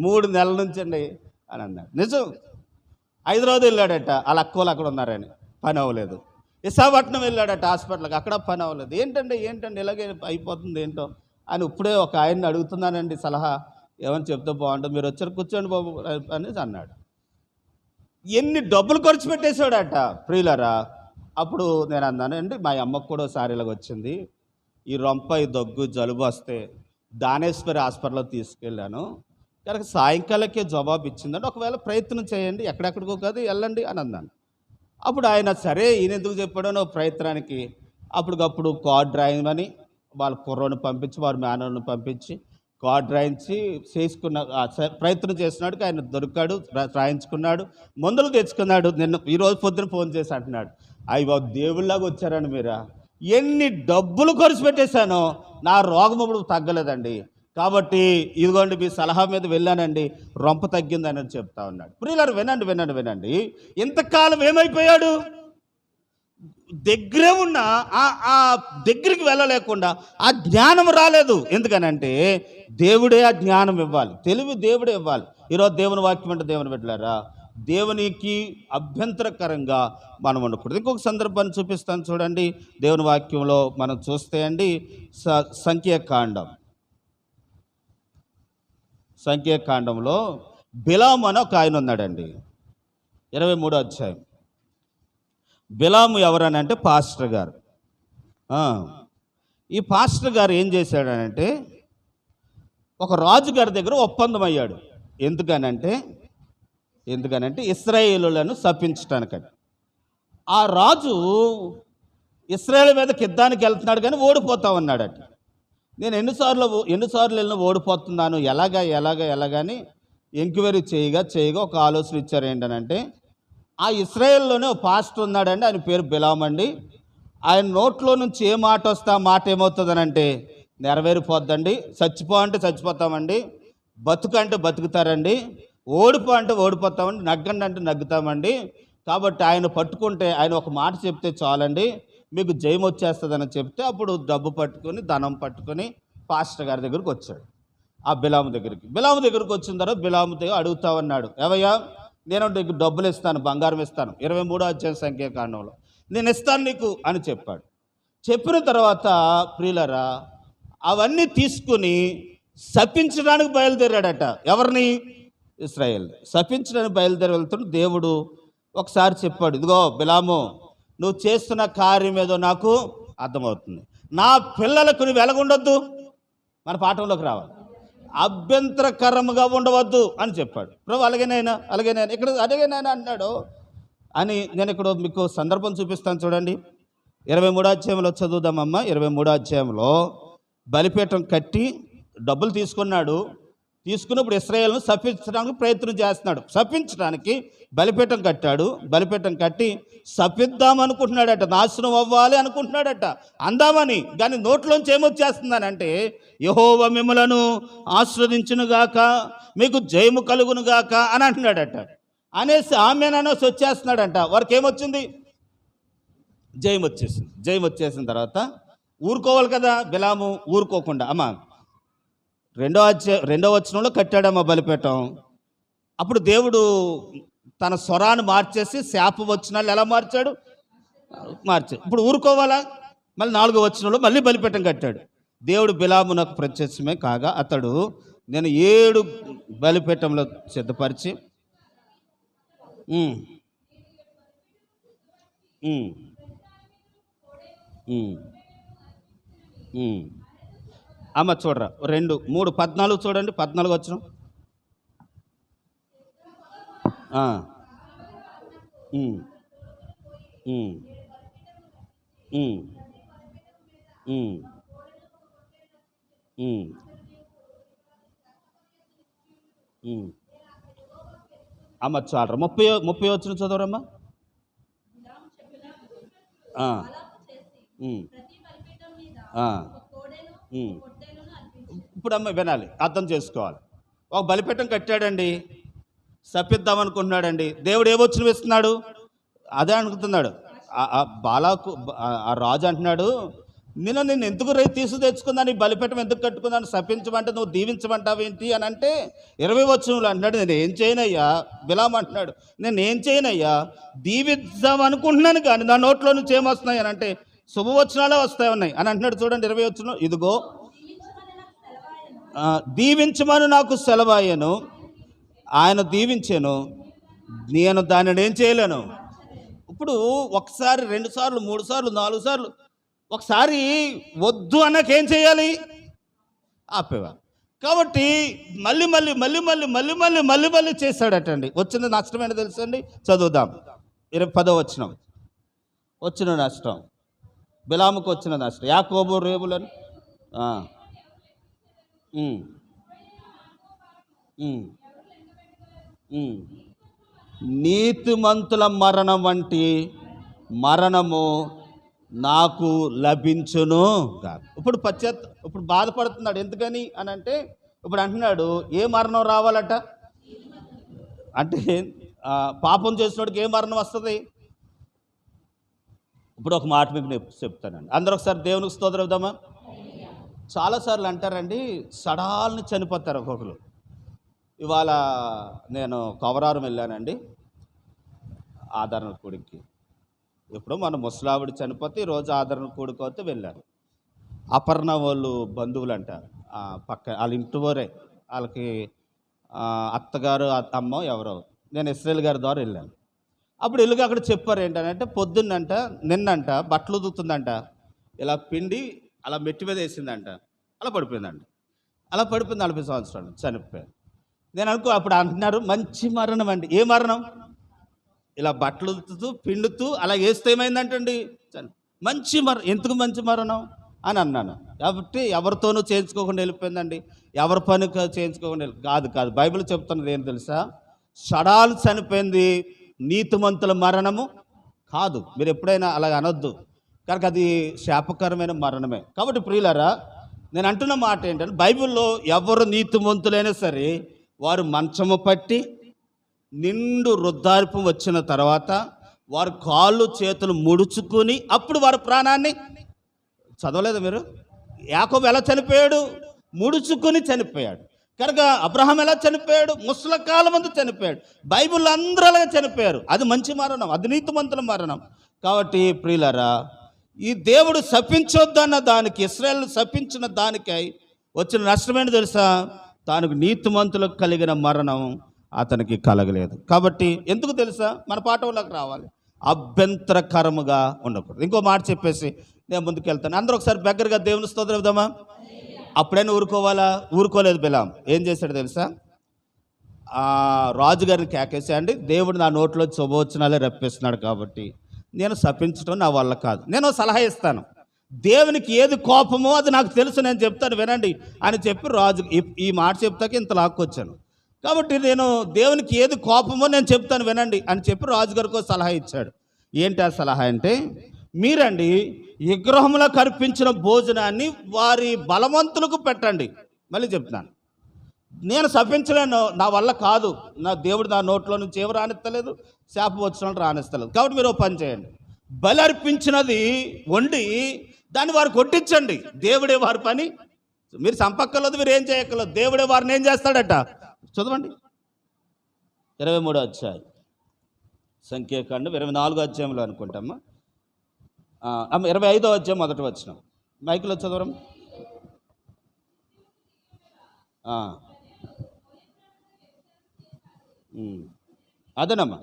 3 నెలల నుంచి అండి అని అన్నాడు. నిజం. హైదరాబాద్ వెళ్ళాడట, వాళ్ళ అక్కోలు అక్కడ ఉన్నారని, పని అవ్వలేదు. విశాఖపట్నం వెళ్ళాడట హాస్పిటల్కి, అక్కడ పని అవ్వలేదు. ఏంటండి ఇలాగే అయిపోతుంది ఏంటో అని ఇప్పుడే ఒక ఆయన్ని అడుగుతున్నానండి సలహా, ఏమని చెప్తే బాగుంటుంది, మీరు వచ్చారు కూర్చోండి బాబు అనేసి అన్నాడు. ఎన్ని డబ్బులు ఖర్చు పెట్టేశాడట ప్రియులారా. అప్పుడు నేను అన్నాను అండి, మా అమ్మకు కూడా ఒకసారి ఇలాగ వచ్చింది, ఈ రొంప, ఈ దగ్గు, జలుబు వస్తే దానేశ్వరి హాస్పిటల్లో తీసుకెళ్ళాను, కనుక సాయంకాలకే జవాబు ఇచ్చిందండి, ఒకవేళ ప్రయత్నం చేయండి, ఎక్కడెక్కడికో కాదు వెళ్ళండి అని అన్నాను. అప్పుడు ఆయన సరే ఈయన ఎందుకు చెప్పాడో ప్రయత్నానికి అప్పటికప్పుడు కార్డ్ రాయమని వాళ్ళ కుర్రోని పంపించి, వారి మేనర్ని పంపించి కార్డ్ రాయించి ప్రయత్నం చేస్తున్నాడు. ఆయన దొరికాడు, రాయించుకున్నాడు, మందులు తెచ్చుకున్నాడు. ఈరోజు పొద్దున ఫోన్ చేసి అంటున్నాడు, అయ్యో దేవుళ్ళలాగా వచ్చారండి మీరు, ఎన్ని డబ్బులు ఖర్చు పెట్టేశానో నా రోగం ఇప్పుడు తగ్గలేదండి, కాబట్టి ఇదిగోండి మీ సలహా మీద వెళ్ళానండి, రొంప తగ్గిందని చెప్తా ఉన్నాడు. ప్రియులారు వినండి, ఇంతకాలం ఏమైపోయాడు? దగ్గరే ఉన్న ఆ దగ్గరికి వెళ్ళలేకుండా ఆ జ్ఞానం రాలేదు. ఎందుకనంటే దేవుడే ఆ జ్ఞానం ఇవ్వాలి, తెలివి దేవుడే ఇవ్వాలి. ఈరోజు దేవుని వాక్యం అంటే దేవుని పెట్టారా, దేవునికి అభ్యంతరకరంగా మనం ఉండకూడదు. ఇంకొక సందర్భాన్ని చూపిస్తాను చూడండి. దేవుని వాక్యంలో మనం చూస్తే అండి, సంఖ్యాకాండంలో బిలాము అని ఒక ఆయన ఉన్నాడండి. 23వ అధ్యాయం. బిలాము ఎవరనంటే పాస్టర్ గారు. ఈ పాస్టర్ గారు ఏం చేశాడనంటే, ఒక రాజుగారి దగ్గర ఒప్పందం అయ్యాడు. ఎందుకనంటే ఇశ్రాయేలులను శపించటానికని. ఆ రాజు ఇశ్రాయేలు మీదకి యుద్ధానికి వెళ్తున్నాడు కానీ ఓడిపోతా ఉన్నాడట. నేను ఎన్నిసార్లు వెళ్ళినా ఓడిపోతున్నాను, ఎలాగని ఎంక్వైరీ చేయగా ఒక ఆలోచన ఇచ్చారు. ఏంటనంటే, ఆ ఇశ్రాయేల్లోనే ఒక పాస్టర్ ఉన్నాడండి, ఆయన పేరు బిలాము అండి. ఆయన నోట్లో నుంచి ఏ మాట వస్తే ఆ మాట ఏమవుతుందనంటే నెరవేరిపోద్దండి. చచ్చిపో అంటే చచ్చిపోతామండి, బతుకు అంటే బతుకుతారండి, ఓడిపో అంటే ఓడిపోతామండి, నగ్గండి అంటే నగ్గుతామండి. కాబట్టి ఆయన పట్టుకుంటే, ఆయన ఒక మాట చెప్తే చాలండి, మీకు జయం వచ్చేస్తుందని చెప్తే, అప్పుడు డబ్బు పట్టుకొని, ధనం పట్టుకొని పాస్టర్ గారి దగ్గరికి వచ్చాడు. ఆ బిలాము దగ్గరికి వచ్చిన తర్వాత బిలాము దగ్గర అడుగుతా ఉన్నాడు, ఏవయ్యా నేను నీకు డబ్బులు ఇస్తాను, బంగారం ఇస్తాను, 23వ అధ్యాయం సంఖ్యాకాండంలో నేను ఇస్తాను నీకు అని చెప్పాడు. చెప్పిన తర్వాత ప్రియులరా, అవన్నీ తీసుకుని శపించడానికి బయలుదేరాడట. ఎవరిని? ఇశ్రాయేల్. శపించడానికి బయలుదేరి వెళ్తున్న దేవుడు ఒకసారి చెప్పాడు, ఇదిగో బిలాము, నువ్వు చేస్తున్న కార్యం ఏదో నాకు అర్థమవుతుంది. నా పిల్లలకు నువ్వు వెలగుండొద్దు. మన పాఠంలోకి రావాలి. అభ్యంతరకరముగా ఉండవద్దు అని చెప్పాడు. ప్రభు అలాగేనైనా ఇక్కడ అలాగేనైనా అన్నాడు అని నేను ఇక్కడ మీకు సందర్భం చూపిస్తాను చూడండి. 23వ అధ్యాయంలో చదువుదామమ్మా. 23వ అధ్యాయంలో బలిపీఠం కట్టి డబ్బులు తీసుకున్నప్పుడు ఇశ్రాయేలును శపించడానికి ప్రయత్నం చేస్తున్నాడు. శపించడానికి బలిపీఠం కట్టాడు. బలిపీఠం కట్టి శపిద్దామనుకుంటున్నాడట, నాశనం అవ్వాలి అనుకుంటున్నాడట, అందామని. కానీ నోట్లోంచి ఏమొచ్చేస్తుందని అంటే, యెహోవా మిమ్ములను ఆశీర్వదించునుగాక, మీకు జయము కలుగునుగాక అని అంటున్నాడట. అనేసి ఆమెననేసి వచ్చేస్తున్నాడంట. వారికి ఏమొచ్చింది? జయం వచ్చేసింది. జయం వచ్చేసిన తర్వాత ఊరుకోవాలి కదా. బిలాము ఊరుకోకుండా, అమ్మ 2వ వచనంలో కట్టాడమ్మ బలిపీఠం. అప్పుడు దేవుడు తన స్వరాన్ని మార్చేసి శాప వచనాలు ఎలా మార్చాడు? ఇప్పుడు ఊరుకోవాలా? మళ్ళీ 4వ వచనంలో మళ్ళీ బలిపీఠం కట్టాడు. దేవుడు బిలామునకు ప్రత్యక్షమే కాగా అతడు నేను 7 బలిపీఠంలో సిద్ధపరిచి అమ్మ చూడరా 2, 3, 14 చూడండి. 14 వచనం. అమ్మ చాలరా 30 వచనం చదవరమ్మా. ఇప్పుడు అమ్మ వినాలి, అర్థం చేసుకోవాలి. ఒక బలిపీఠం కట్టాడండి, శపిద్దామనుకుంటున్నాడండి. దేవుడు ఏమొచ్చిన వేస్తున్నాడు? అదే అనుకుంటున్నాడు. బాలాకు ఆ రాజు అంటున్నాడు, నిన్ను ఎందుకు తెచ్చుకుందాను, ఈ బలిపీఠం ఎందుకు కట్టుకుందాను, శపించమంటే నువ్వు దీవించమంటావు ఏంటి అని అంటే 20 వచనంలో అంటున్నాడు, నేను ఏం చేయనయ్యా. బిలాము అంటున్నాడు, నేను ఏం చేయనయ్యా, దీవిద్దాం అనుకుంటున్నాను కానీ నా నోట్లో నుంచి ఏమొస్తున్నాయి అని అంటే శుభవచనాలే వస్తాయి ఉన్నాయి అని అంటున్నాడు. చూడండి 20 వచనం, ఇదిగో దీవించమని నాకు సెలవాయను, ఆయన దీవించాను, నేను దానిని ఏం చేయలేను. ఇప్పుడు 1 సారి 2 సార్లు 3 సార్లు 4 సార్లు ఒకసారి వద్దు అన్నకేం చేయాలి? ఆపేవారు. కాబట్టి మళ్ళీ చేశాడటండి. వచ్చిన నష్టం ఏంటో తెలుసండి, చదువుదాం. 10వ వచనం. వచ్చిన నష్టం, బిలాముకు వచ్చిన నష్టం. యాకోబు రేబులను నీతిమంతుల మరణం వంటి మరణము నాకు లభించును. ఇప్పుడు బాధపడుతున్నాడు. ఎందుకని అని అంటే ఇప్పుడు అంటున్నాడు, ఏ మరణం రావాలట అంటే పాపం చేసినోడికి ఏ మరణం వస్తుంది? ఇప్పుడు ఒక మాట మీకు చెప్తానండి. అందరూ ఒకసారి దేవునికి స్తోత్రం ఇద్దామా. చాలాసార్లు అంటారండి, సడాల్ని చనిపోతారు ఒక్కొక్కరు. ఇవాళ నేను కవరారం వెళ్ళానండి ఆదరణ కూడికి. ఇప్పుడు మన ముసలావిడ చనిపోతే ఈరోజు ఆదరణ కూడిపోతే వెళ్ళాను. అపర్ణ వాళ్ళు బంధువులు అంట, పక్క వాళ్ళ ఇంటి వారే, వాళ్ళకి అత్తగారు అమ్మ ఎవరో, నేను ఇస్రాయేల్ గారి ద్వారా వెళ్ళాను. అప్పుడు ఇల్లుగా అక్కడ చెప్పారు ఏంటంటే, పొద్దున్నంట నిన్నంట బట్టలు ఉదుకుతుందంట, ఇలా పిండి అలా మెట్టి మీద వేసిందంట, అలా పడిపోయిందంట. అలా పడిపోయింది 40 సంవత్సరాలు, చనిపోయారు. నేను అప్పుడు అంటున్నారు, మంచి మరణం అండి. ఏ మరణం? ఇలా బట్టలు ఉతుకుతూ పిండుతూ అలా వేస్తే ఏమైందంటండి, మంచి మరణం. ఎందుకు మంచి మరణం అని అన్నాను. కాబట్టి ఎవరితోనూ చేయించుకోకుండా వెళ్ళిపోయిందండి, ఎవరి పని చేయించుకోకుండా కాదు. బైబిల్ చెప్తున్నది ఏం తెలుసా, షడాలు చనిపోయింది, నీతిమంతుల మరణము కాదు. మీరు ఎప్పుడైనా అలాగ అనొద్దు, కనుక అది శాపకరమైన మరణమే. కాబట్టి ప్రియులారా, నేను అంటున్న మాట ఏంటంటే, బైబిల్లో ఎవరు నీతిమంతులైనా సరే వారు మంచము పట్టి నిండు వృద్ధాప్యం వచ్చిన తర్వాత వారు కాళ్ళు చేతులు ముడుచుకుని అప్పుడు వారి ప్రాణాన్ని చదవలేదు మీరు? యాకోబు ఎలా చనిపోయాడు? ముడుచుకుని చనిపోయాడు. కనుక అబ్రహాం ఎలా చనిపోయాడు? ముసల కాలం ముందు చనిపోయాడు. బైబిల్ అందరూ అలాగే చనిపోయారు. అది మంచి మరణం, అది నీతిమంతుల మరణం. కాబట్టి ప్రియులారా, ఈ దేవుడు శపించొద్దన్న దానికి, ఇశ్రాయేలును శపించిన దానికై వచ్చిన నష్టమేంటి తెలుసా? తానుకు నీతిమంతులకు కలిగిన మరణం అతనికి కలగలేదు. కాబట్టి ఎందుకు తెలుసా? మన పాఠంలోకి రావాలి. అభ్యంతరకరముగా ఉండకూడదు. ఇంకో మాట చెప్పేసి నేను ముందుకు వెళ్తాను. అందరూ ఒకసారి దగ్గరగా దేవుని స్తోత్రం చెప్దామా? అప్పుడైనా ఊరుకోవాలా? ఊరుకోలేదు. బిలాం ఏం చేశాడు తెలుసా? రాజుగారిని కేకేసా, అండి దేవుడు నా నోట్లో శుభవచనాలే రప్పిస్తున్నాడు కాబట్టి నేను శపించడం నా వల్ల కాదు. నేను సలహా ఇస్తాను, దేవునికి ఏది కోపమో అది నాకు తెలుసు, నేను చెప్తాను వినండి అని చెప్పి రాజు ఈ మాట చెప్తాక ఇంత లాక్కొచ్చాను. కాబట్టి నేను దేవునికి ఏది కోపమో నేను చెప్తాను వినండి అని చెప్పి రాజుగారికి సలహా ఇచ్చాడు. ఏంటి ఆ సలహా అంటే, మీరండి విగ్రహములకు అర్పించిన భోజనాన్ని వారి బలవంతులకు పెట్టండి. మళ్ళీ చెప్తున్నాను, నేను శపించలేను, నా వల్ల కాదు, నా దేవుడు నా నోట్లో నుంచి ఏమి రానిస్తలేదు, శాప వచ్చిన రానిస్తలేదు. కాబట్టి మీరు పని చేయండి, బలి అర్పించినది వండి దాన్ని వారికి కొట్టించండి. దేవుడే వారి పని, మీరు సంపక్కర్లేదు, మీరు ఏం చేయక్కర్లేదు, దేవుడే వారిని ఏం చేస్తాడట. చదవండి 23వ అధ్యాయం, సంఖ్యాకాండం 24వ అధ్యాయంలో అనుకుంటామ్మా. 25వ అధ్యాయం 1వ వచనం. మైకులో చదవరం. అదేనమ్మా.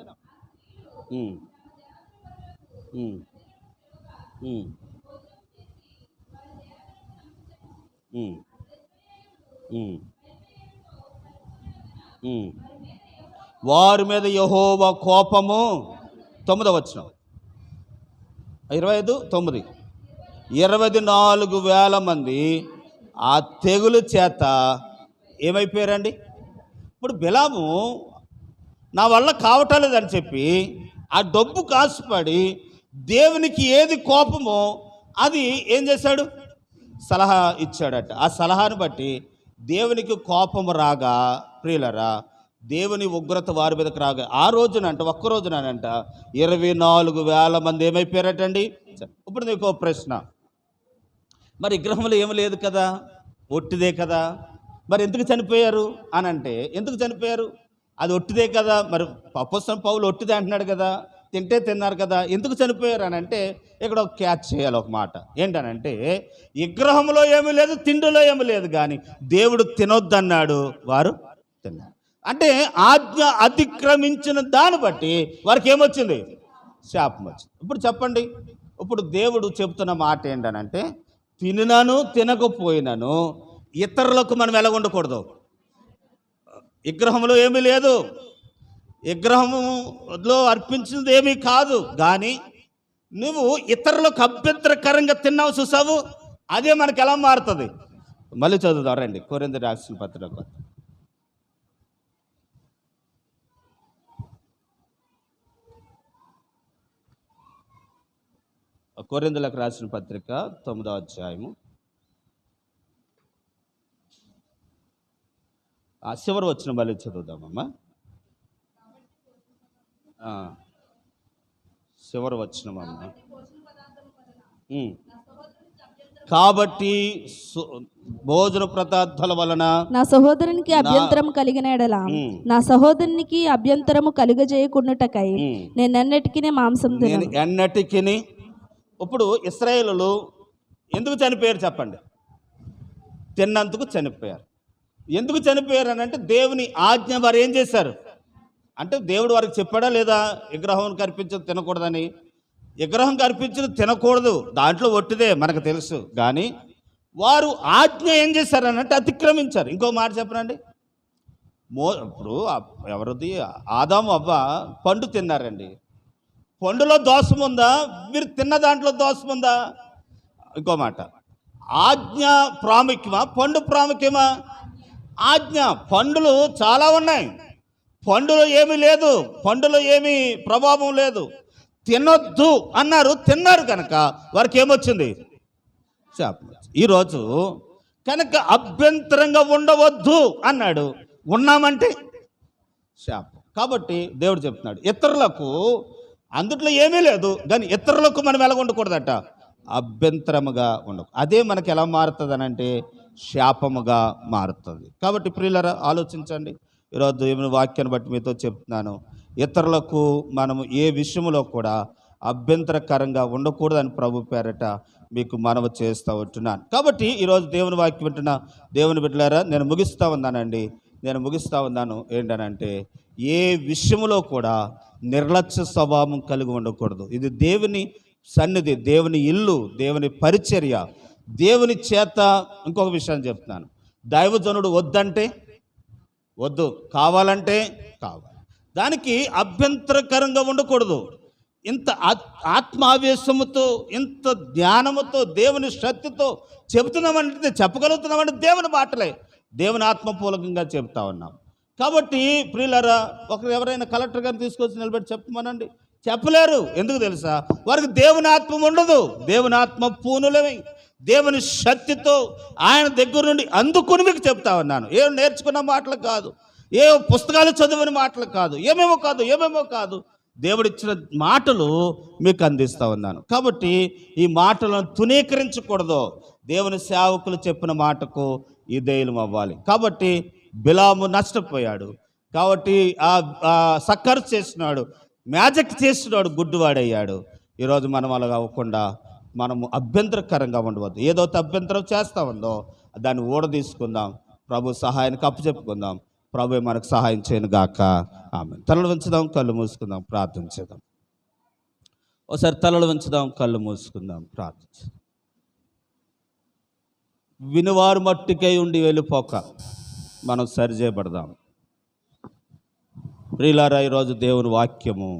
వారి మీద యెహోవా కోపము. 9వ వచనం, 25:9. 24,000 మంది ఆ తెగులు చేత ఏమైపోయారండి? ఇప్పుడు బిలాము నా వల్ల కావటలేదని చెప్పి ఆ డబ్బు కాసుపడి దేవునికి ఏది కోపమో అది ఏం చేశాడు? సలహా ఇచ్చాడట. ఆ సలహాను బట్టి దేవునికి కోపము రాగా, ప్రియులరా, దేవుని ఉగ్రత వారి మీదకి రాగా ఆ రోజునంట, ఒక్క రోజునంట 24,000 మంది ఏమైపోయారటండి. ఇప్పుడు నీకు ప్రశ్న, మరి విగ్రహంలో ఏమి లేదు కదా, ఒట్టిదే కదా, మరి ఎందుకు చనిపోయారు అని అంటే, ఎందుకు చనిపోయారు? అది ఒట్టిదే కదా, మరి అపోస్తలుడైన పౌలు ఒట్టిదే అంటున్నాడు కదా, తింటే తిన్నారు కదా, ఎందుకు చనిపోయారు అని అంటే ఇక్కడ ఒక క్యాచ్ చేయాలి ఒక మాట. ఏంటనంటే, విగ్రహంలో ఏమీ లేదు, తిండిలో ఏమీ లేదు, కానీ దేవుడు తినొద్దన్నాడు, వారు తిన్నారు. అంటే ఆజ్ఞ అతిక్రమించిన దాన్ని బట్టి వారికి ఏమొచ్చింది? శాపం వచ్చింది. ఇప్పుడు చెప్పండి, ఇప్పుడు దేవుడు చెప్తున్న మాట ఏంటనంటే, తినను తినకపోయినను ఇతరులకు మనం ఎలా ఉండకూడదు. విగ్రహంలో ఏమీ లేదు, విగ్రహంలో అర్పించినది ఏమీ కాదు, కానీ నువ్వు ఇతరులకు అభ్యంతరకరంగా తిన్నావు చూసావు, అదే మనకి ఎలా మారుతుంది? మళ్ళీ చదువుదాం రండి, కొరింథీ రాసిన పత్రిక. కొరింథీయులకు రాసిన పత్రిక 9వ అధ్యాయము చివరి వచ్చిన మళ్ళీ చదువుదామమ్మా. చివరి వచ్చినమ్మా. కాబట్టి భోజన పదార్థాల వలన నా సహోదరునికి అభ్యంతరం కలిగిన ఎడల నా సహోదరునికి అభ్యంతరము కలుగజేయకుండాటకై నేను ఎన్నటికీ మాంసం తినను. ఎన్నటికి. ఇప్పుడు ఇశ్రాయేలులు ఎందుకు చనిపోయారు చెప్పండి? తిన్నందుకు చనిపోయారు. ఎందుకు చనిపోయారు అని అంటే, దేవుని ఆజ్ఞ వారు ఏం చేశారు అంటే, దేవుడు వారికి చెప్పాడా లేదా విగ్రహం కర్పించదు తినకూడదని? విగ్రహం కర్పించదు తినకూడదు, దాంట్లో ఒట్టిదే మనకు తెలుసు, కానీ వారు ఆజ్ఞ ఏం చేశారని అంటే అతిక్రమించారు. ఇంకో మాట చెప్పనండి, ఇప్పుడు ఎవరిది ఆదాము అవ్వ పండు తిన్నారండి, పండులో దోషం ఉందా? మీరు తిన్న దాంట్లో దోషం ఉందా? ఇంకో మాట, ఆజ్ఞ ప్రాముఖ్యమా పండు ప్రాముఖ్యమా? ఆజ్ఞ. పండులు చాలా ఉన్నాయి, పండులో ఏమీ లేదు, పండులో ఏమీ ప్రభావం లేదు. తినొద్దు అన్నారు, తిన్నారు కనుక వారికి ఏమొచ్చింది? శాపం. ఈరోజు కనుక అభ్యంతరంగా ఉండవద్దు అన్నాడు, ఉన్నామంటే శాపం. కాబట్టి దేవుడు చెప్తున్నాడు, ఇతరులకు అందుట్లో ఏమీ లేదు, కానీ ఇతరులకు మనం ఎలా ఉండకూడదట? అభ్యంతరముగా ఉండకు. అదే మనకి ఎలా మారుతుంది అని అంటే శాపముగా మారుతుంది. కాబట్టి ప్రియులారా ఆలోచించండి. ఈరోజు దేవుని వాక్యాన్ని బట్టి మీతో చెప్తున్నాను, ఇతరులకు మనము ఏ విషయంలో కూడా అభ్యంతరకరంగా ఉండకూడదని ప్రభు పేరట మీకు మనవి చేస్తూ ఉంటున్నాను. కాబట్టి ఈరోజు దేవుని వాక్యం వింటున్న దేవుని బిడ్డలారా, నేను ముగిస్తూ ఉన్నాను ఏంటనంటే, ఏ విషయంలో కూడా నిర్లక్ష్య స్వభావం కలిగి ఉండకూడదు. ఇది దేవుని సన్నిధి, దేవుని ఇల్లు, దేవుని పరిచర్య, దేవుని చేత. ఇంకొక విషయం చెప్తున్నాను, దైవజనుడు వద్దంటే వద్దు, కావాలంటే కావాలి. దానికి అభ్యంతరకరంగా ఉండకూడదు. ఇంత ఆత్మావేశముతో, ఇంత జ్ఞానముతో, దేవుని శక్తితో చెబుతున్నామంటే, చెప్పగలుగుతున్నామంటే దేవుని మాటలే, దేవుని ఆత్మపూలకంగా చెప్తా ఉన్నాం. కాబట్టి ప్రియులారా, ఎవరైనా కలెక్టర్ గారిని తీసుకొచ్చి నిలబెట్టి చెప్పమనండి, చెప్పలేరు. ఎందుకు తెలుసా? వారికి దేవుని ఆత్మ ఉండదు. దేవుని ఆత్మ పూనులమై దేవుని శక్తితో ఆయన దగ్గర నుండి అందుకుని మీకు చెప్తా ఉన్నాను. ఏం నేర్చుకున్న మాటలు కాదు, ఏ పుస్తకాలు చదివిన మాటలు కాదు, ఏమేమో కాదు, దేవుడిచ్చిన మాటలు మీకు అందిస్తూ ఉన్నాను. కాబట్టి ఈ మాటలను తునీకరించకూడదు. దేవుని సేవకులు చెప్పిన మాటకు విధేయులం అవ్వాలి. కాబట్టి బిలాము నష్టపోయాడు, కాబట్టి సక్కర్ చేసినాడు, మ్యాజిక్ చేసినాడు, గుడ్డివాడయ్యాడు. ఈరోజు మనం అలా అవ్వకుండా మనము అభ్యంతరకరంగా ఉండవద్దు. ఏదో అభ్యంతరం చేస్తూ ఉందో దాన్ని ఊడదీసుకుందాం, ప్రభు సహాయానికి అప్పచెప్పుకుందాం. ప్రభు మనకు సహాయం చేయను గాక. ఆమేన్. తలలు వంచుదాం, కళ్ళు మూసుకుందాం, ప్రార్థన చేద్దాం. ఒకసారి తలలు వంచుదాం, కళ్ళు మూసుకుందాం, ప్రార్థించుదాం. వినువారు మట్టుకై ఉండి వెళ్ళిపోక మనం సరిచేయబడదాం. ప్రియులారా, ఈరోజు దేవుని వాక్యము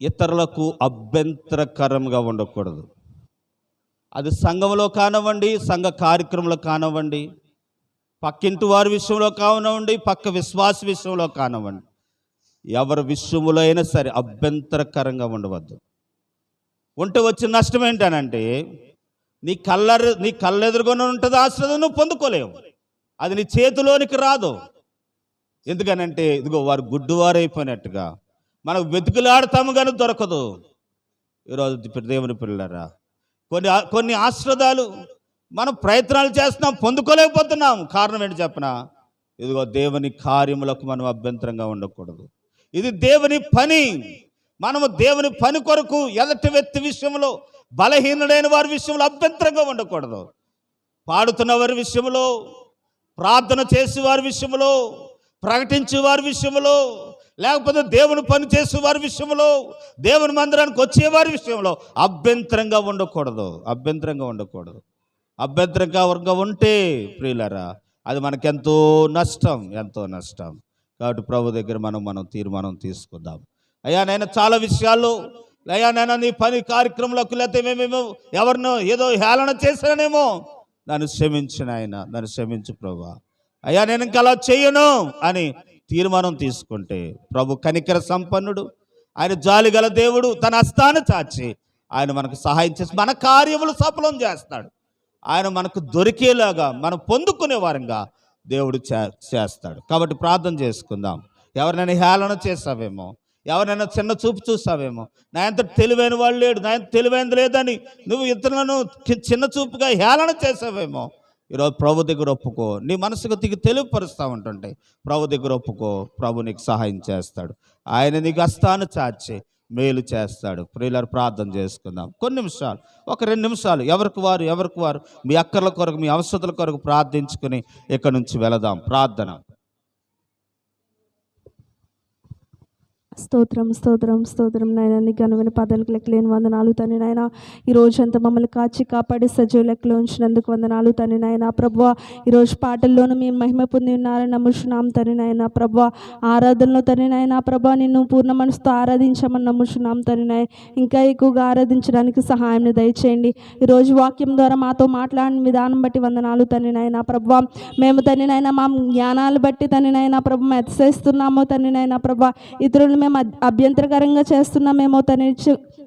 ఇతరులకు అభ్యంతరకరంగా ఉండకూడదు. అది సంఘంలో కానివ్వండి, సంఘ కార్యక్రమంలో కానివ్వండి, పక్కింటి వారి విషయంలో కానివ్వండి, పక్క విశ్వాస విషయంలో కానివ్వండి, ఎవరి విషయంలో అయినా సరే అభ్యంతరకరంగా ఉండవద్దు. ఉంటే వచ్చిన నష్టం ఏంటనంటే, నీ కళ్ళెదురుగానే ఉంటుంది ఆశ్రదం, నువ్వు పొందుకోలేవు, అది నీ చేతిలోనికి రాదు. ఎందుకనంటే ఇదిగో వారు గుడ్డివారైపోయినట్టుగా మనకు వెతుకులాడతాము కానీ దొరకదు. ఈరోజు దేవుని పిల్లలారా, కొన్ని ఆశ్రదాలు మనం ప్రయత్నాలు చేస్తున్నాం, పొందుకోలేకపోతున్నాం. కారణం ఏంటి చెప్పనా? ఇదిగో దేవుని కార్యములకు మనం అభ్యంతరంగా ఉండకూడదు. ఇది దేవుని పని. మనము దేవుని పని కొరకు ఎదటి వ్యక్తి విషయంలో, బలహీనుడైన వారి విషయంలో అభ్యంతరంగా ఉండకూడదు. పాడుతున్న వారి విషయంలో, ప్రార్థన చేసే వారి విషయంలో, ప్రకటించే వారి విషయంలో, లేకపోతే దేవుని పని చేసే వారి విషయంలో, దేవుని మందిరానికి వచ్చేవారి విషయంలో అభ్యంతరంగా ఉండకూడదు. అభ్యంతరంగా ఉంటే ప్రియులారా, అది మనకెంతో నష్టం. కాబట్టి ప్రభు దగ్గర మనం తీర్మానం తీసుకుందాం. అయ్యా నైనా చాలా విషయాల్లో, అయ్యా నైనా నీ పని కార్యక్రమంలోకి లేకపోతే మేమేమో ఎవరినో ఏదో హేళన చేశానేమో, నన్ను క్షమించు నాయన, నన్ను క్షమించు ప్రభువా, అయ్యా నేను ఇంకా అలా చెయ్యను అని తీర్మానం తీసుకుంటే, ప్రభు కనికర సంపన్నుడు, ఆయన జాలిగల దేవుడు, తన హస్తాన్ని చాచి ఆయన మనకు సహాయం చేసి మన కార్యములు సఫలం చేస్తాడు. ఆయన మనకు దొరికేలాగా, మనం పొందుకునే వారంగా దేవుడు చేస్తాడు. కాబట్టి ప్రార్థన చేసుకుందాం. ఎవరినైనా హేళన చేస్తావేమో, ఎవరైనా చిన్న చూపు చూస్తావేమో, నా ఎంత తెలివైన వాళ్ళు లేడు, నా ఎంత తెలివైనది లేదని నువ్వు ఇతరులను చిన్న చూపుగా హేళన చేసావేమో, ఈరోజు ప్రభు దగ్గర ఒప్పుకో. నీ మనసుకు తెలియపరుస్తూ ఉంటుంటే ప్రభు దగ్గర ఒప్పుకో. ప్రభు నీకు సహాయం చేస్తాడు. ఆయన నీకు హస్తాన్ని చాచి మేలు చేస్తాడు. ప్రియులారా, ప్రార్థన చేసుకుందాం. కొన్ని నిమిషాలు, 2 నిమిషాలు ఎవరికి వారు మీ అక్కర్ల కొరకు, మీ అవసరతల కొరకు ప్రార్థించుకుని ఇక్కడి నుంచి వెళదాం. ప్రార్థన. స్తోత్రం నాయన, నీ ఘనమైన పదాలకు లెక్కలేని వందనాలు తండ్రి నాయన. ఈ రోజంతా మమ్మల్ని కాచి కాపాడి సజీవ లెక్కలో ఉంచినందుకు వందనాలు తండ్రి నాయన. ప్రభువా, ఈరోజు పాటల్లోనూ మేము మహిమ పొంది ఉన్నారని నమ్ముచున్నాం తండ్రి నాయన. ప్రభువా, ఆరాధనలో తండ్రి నాయన, ప్రభా నిన్ను పూర్ణ మనసుతో ఆరాధించామని నమ్ముచున్నాం తండ్రి నాయన. ఇంకా ఎక్కువగా ఆరాధించడానికి సహాయం దయచేయండి. ఈరోజు వాక్యం ద్వారా మాతో మాట్లాడిన విధానం బట్టి వందనాలు తండ్రి నాయన. ప్రభువా, మేము తండ్రి నాయన మా జ్ఞానాలు బట్టి తండ్రి నాయన ప్రభు మేము అతిశయిస్తున్నామో తండ్రి నాయన. ప్రభా, ఇతరులు మేము అభ్యంతరకరంగా చేస్తున్నామేమో తండ్రి,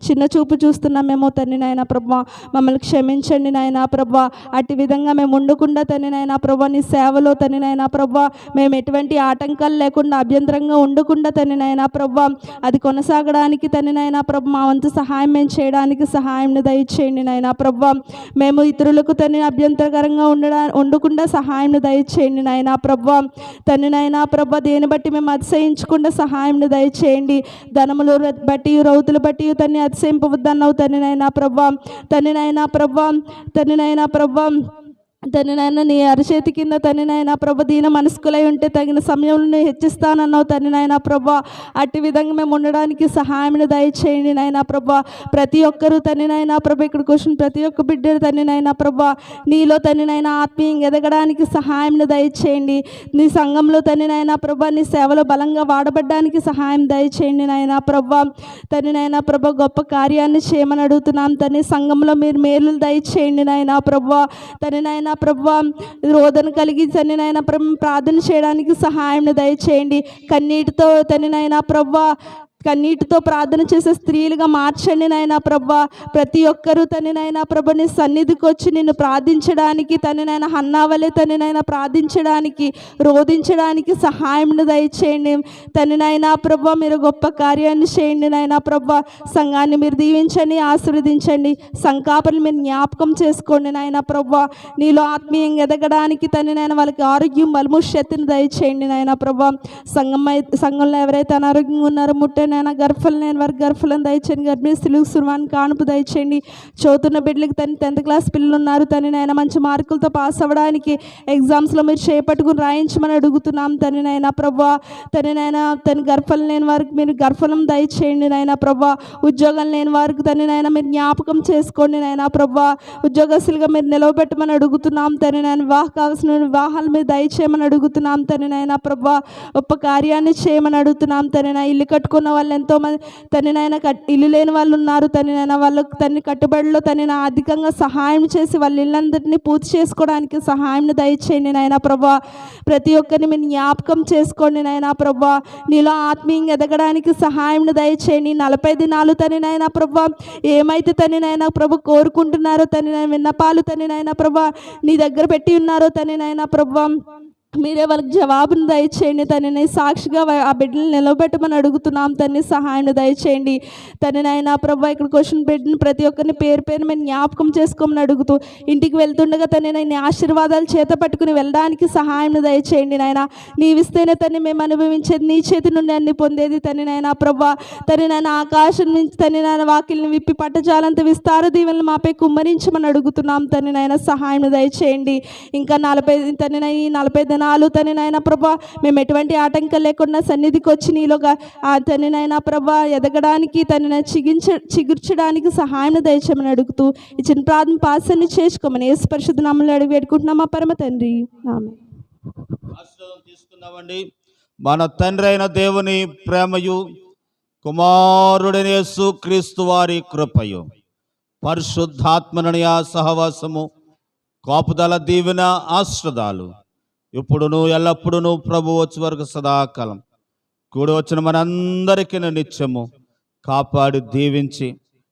చిన్న చూపు చూస్తున్నామేమో తండ్రి నాయన. ప్రభా, మమ్మల్ని క్షమించండి నాయన. ప్రభా, అట్టి విధంగా మేము ఉండకుండా తండ్రి నాయన ప్రభా, నీ సేవలో తండ్రి నాయన ప్రభా, మేము ఎటువంటి ఆటంకాలు లేకుండా అభ్యంతరంగా ఉండకుండా తండ్రి నాయన ప్రభా, అది కొనసాగడానికి తండ్రి నాయన ప్రభా, మా వంతు సహాయం మేము చేయడానికి సహాయం దయచేయండి నాయన. ప్రభా, మేము ఇతరులకు తండ్రి అభ్యంతరకరంగా ఉండకుండా సహాయం దయచేయండి నాయన. ప్రభా తండ్రి నాయన ప్రభా, దేని బట్టి మేము అతిశయించకుండా సహాయం దయచేయండి దయచేయండి. ధనములు బట్టి రౌతులు బట్టి తండ్రి అతిశయింపవద్దన్నావు తండ్రి నాయన ప్రభా. తండ్రి నాయన ప్రభా, తండ్రి నాయన ప్రభా, తండ్రి నాయన నీ అరచేతి కింద తండ్రి నాయన ప్రభ దీన మనస్కులై ఉంటే తగిన సమయంలో నేను హెచ్చిస్తానన్నావు తండ్రి నాయన ప్రభా. అట్టి విధంగా మేము ఉండడానికి సహాయం దయచేయండి నాయన ప్రభా. ప్రతి ఒక్కరూ తండ్రి నాయన ప్రభ ఇక్కడికి వచ్చిన ప్రతి ఒక్క బిడ్డలు తండ్రి నాయన ప్రభా నీలో తండ్రి నాయన ఆత్మీయంగా ఎదగడానికి సహాయం దయచేయండి. నీ సంఘంలో తండ్రి నాయన ప్రభా నీ సేవలో బలంగా వాడబడ్డానికి సహాయం దయచేయండి నాయన ప్రభా. తండ్రి నాయన ప్రభ గొప్ప కార్యాన్ని చేయమని అడుగుతున్నాం తండ్రి. సంఘంలో మీరు మేలు దయచేయండి నాయన ప్రభా. తండ్రి నాయన ప్రభా రోదన కలిగి తండ్రి నాయన ప్రార్థన చేయడానికి సహాయం దయచేయండి. కన్నీటితో తండ్రి నాయన ప్రభా కన్నీటితో ప్రార్థన చేసే స్త్రీలుగా మార్చండి నాయన ప్రభా. ప్రతి ఒక్కరూ తండ్రి నాయన ప్రభ నీ సన్నిధికి వచ్చి నిన్ను ప్రార్థించడానికి తండ్రి నాయన హన్నావలే తండ్రి నాయన ప్రార్థించడానికి రోధించడానికి సహాయం దయచేయండి తండ్రి నాయన ప్రభా. మీరు గొప్ప కార్యాన్ని చేయండి నాయన ప్రభా. సంఘాన్ని మీరు దీవించండి, ఆశీర్వదించండి. సంకాపలు మీరు జ్ఞాపకం చేసుకోండి నాయన ప్రభా. నీలో ఆత్మీయంగా ఎదగడానికి తండ్రి నాయన వాళ్ళకి ఆరోగ్యం బలము శక్తిని దయచేయండి నాయన ప్రభా. సంఘంలో ఎవరైతే అనారోగ్యంగా ఉన్నారో ముట్టండి నాయన. గర్భఫలం లేని వారికి గర్భఫలం దయచేయండి. గర్భిణీ స్త్రీలకు సుర్వాన్ని కానుపు దయచేయండి. చదువుతున్న బిడ్డలకి తను 10th క్లాస్ పిల్లలు ఉన్నారు తండ్రి నాయన మంచి మార్కులతో పాస్ అవ్వడానికి ఎగ్జామ్స్లో మీరు చేపట్టుకుని రాయించమని అడుగుతున్నాం తండ్రి నాయన ప్రభా. తండ్రి నాయన తన గర్భఫలం లేని వారికి మీరు గర్భఫలం దయచేయండి నాయన ప్రభా. ఉద్యోగం లేని వారికి తండ్రి నాయన మీరు జ్ఞాపకం చేసుకోండి నాయన ప్రభా. ఉద్యోగస్తులుగా మీరు నిలవబెట్టమని అడుగుతున్నాం తండ్రి నాయన. కావాల్సిన వివాహాలు మీరు దయచేయమని అడుగుతున్నాం తండ్రి నాయన ప్రభా. గొప్ప కార్యాన్ని చేయమని అడుగుతున్నాం తండ్రి నాయన. ఇల్లు కట్టుకున్న వాళ్ళు ఎంతోమంది తండ్రి నాయన ఇల్లు లేని వాళ్ళు ఉన్నారు తండ్రి నాయన. వాళ్ళకు తండ్రి కట్టుబడిలో తండ్రి నా అధికంగా సహాయం చేసి వాళ్ళ ఇళ్ళందరినీ పూర్తి చేసుకోవడానికి సహాయం దయచేయండి నాయన ప్రభా. ప్రతి ఒక్కరిని మీరు జ్ఞాపకం చేసుకోండి నాయన ప్రభా. నీలో ఆత్మీయంగా ఎదగడానికి సహాయం దయచేయండి. 40 దినాలు తండ్రి నాయన ప్రభా ఏమైతే తండ్రి నాయన ప్రభు కోరుకుంటున్నారో తండ్రి నాయన విన్నపాలు తండ్రి నాయన ప్రభా నీ దగ్గర పెట్టి ఉన్నారో తండ్రి నాయన ప్రభా మీరే వాళ్ళకి జవాబును దయచేయండి తండ్రి. సాక్షిగా ఆ బిడ్డలు నిలబెట్టమని అడుగుతున్నాం తండ్రి. సహాయం దయచేయండి తండ్రి నాయన ప్రభా. ఇక్కడికి వచ్చిన బిడ్డను ప్రతి ఒక్కరిని పేరు పేరు మేము జ్ఞాపకం చేసుకోమని అడుగుతూ ఇంటికి వెళ్తుండగా తండ్రి నాయన ఆశీర్వాదాలు చేత పట్టుకుని వెళ్ళడానికి సహాయం దయచేయండి నాయన. నీవిస్తేనే తండ్రి మేము అనుభవించేది, నీ చేతి నుండి అన్ని పొందేది తండ్రి నాయన ప్రభా. తండ్రి నాయన ఆకాశం నుంచి తండ్రి నాయన వాకిల్ని విప్పి పట్టజాలంత విస్తార దీవెనలు మాపై కుమ్మరించమని అడుగుతున్నాం తండ్రి నాయన. సహాయం దయచేయండి. ఇంకా 40 తండ్రి నాయన ఈ 40 దినాలు తండ్రి నాయన ప్రభా మేము ఎటువంటి ఆటంకం లేకుండా సన్నిధికి వచ్చి నీలోగా తండ్రి నాయన ప్రభా ఎదగడానికి తండ్రి చిగుర్చడానికి సహాయం దయచేయమని అడుగుతూ ఇచ్చిన ప్రార్థన పాసాన్ని చేసుకోమని యేసు పరిశుద్ధ నామములో అడిగి పెట్టుకుంటున్నాం మా పరమ తండ్రి. ఆమేన్. తీసుకుందామండి. మన తండ్రి అయిన దేవుని ప్రేమయు కుమారుడైన యేసు క్రీస్తు వారి కృపయు పరిశుద్ధాత్మనయ సహవాసము కాపుదల దీవెన ఆశ్రదాలు ఇప్పుడును ఎల్లప్పుడూ ప్రభు వచ్చే వరకు సదాకాలం కూడి వచ్చిన మనందరికీ నిత్యము కాపాడి దీవించి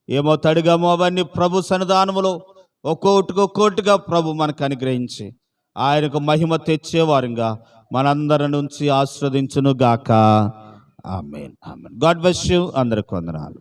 ఏమో తడిగామో అవన్నీ ప్రభు సన్నిధానములో ఒక్కొక్కటిగా ప్రభు మనకు అనుగ్రహించి ఆయనకు మహిమ తెచ్చేవారుగా మనందరి నుంచి ఆస్వాదించును గాక. Amen. Amen. God bless you. అందరికి వందనాలు.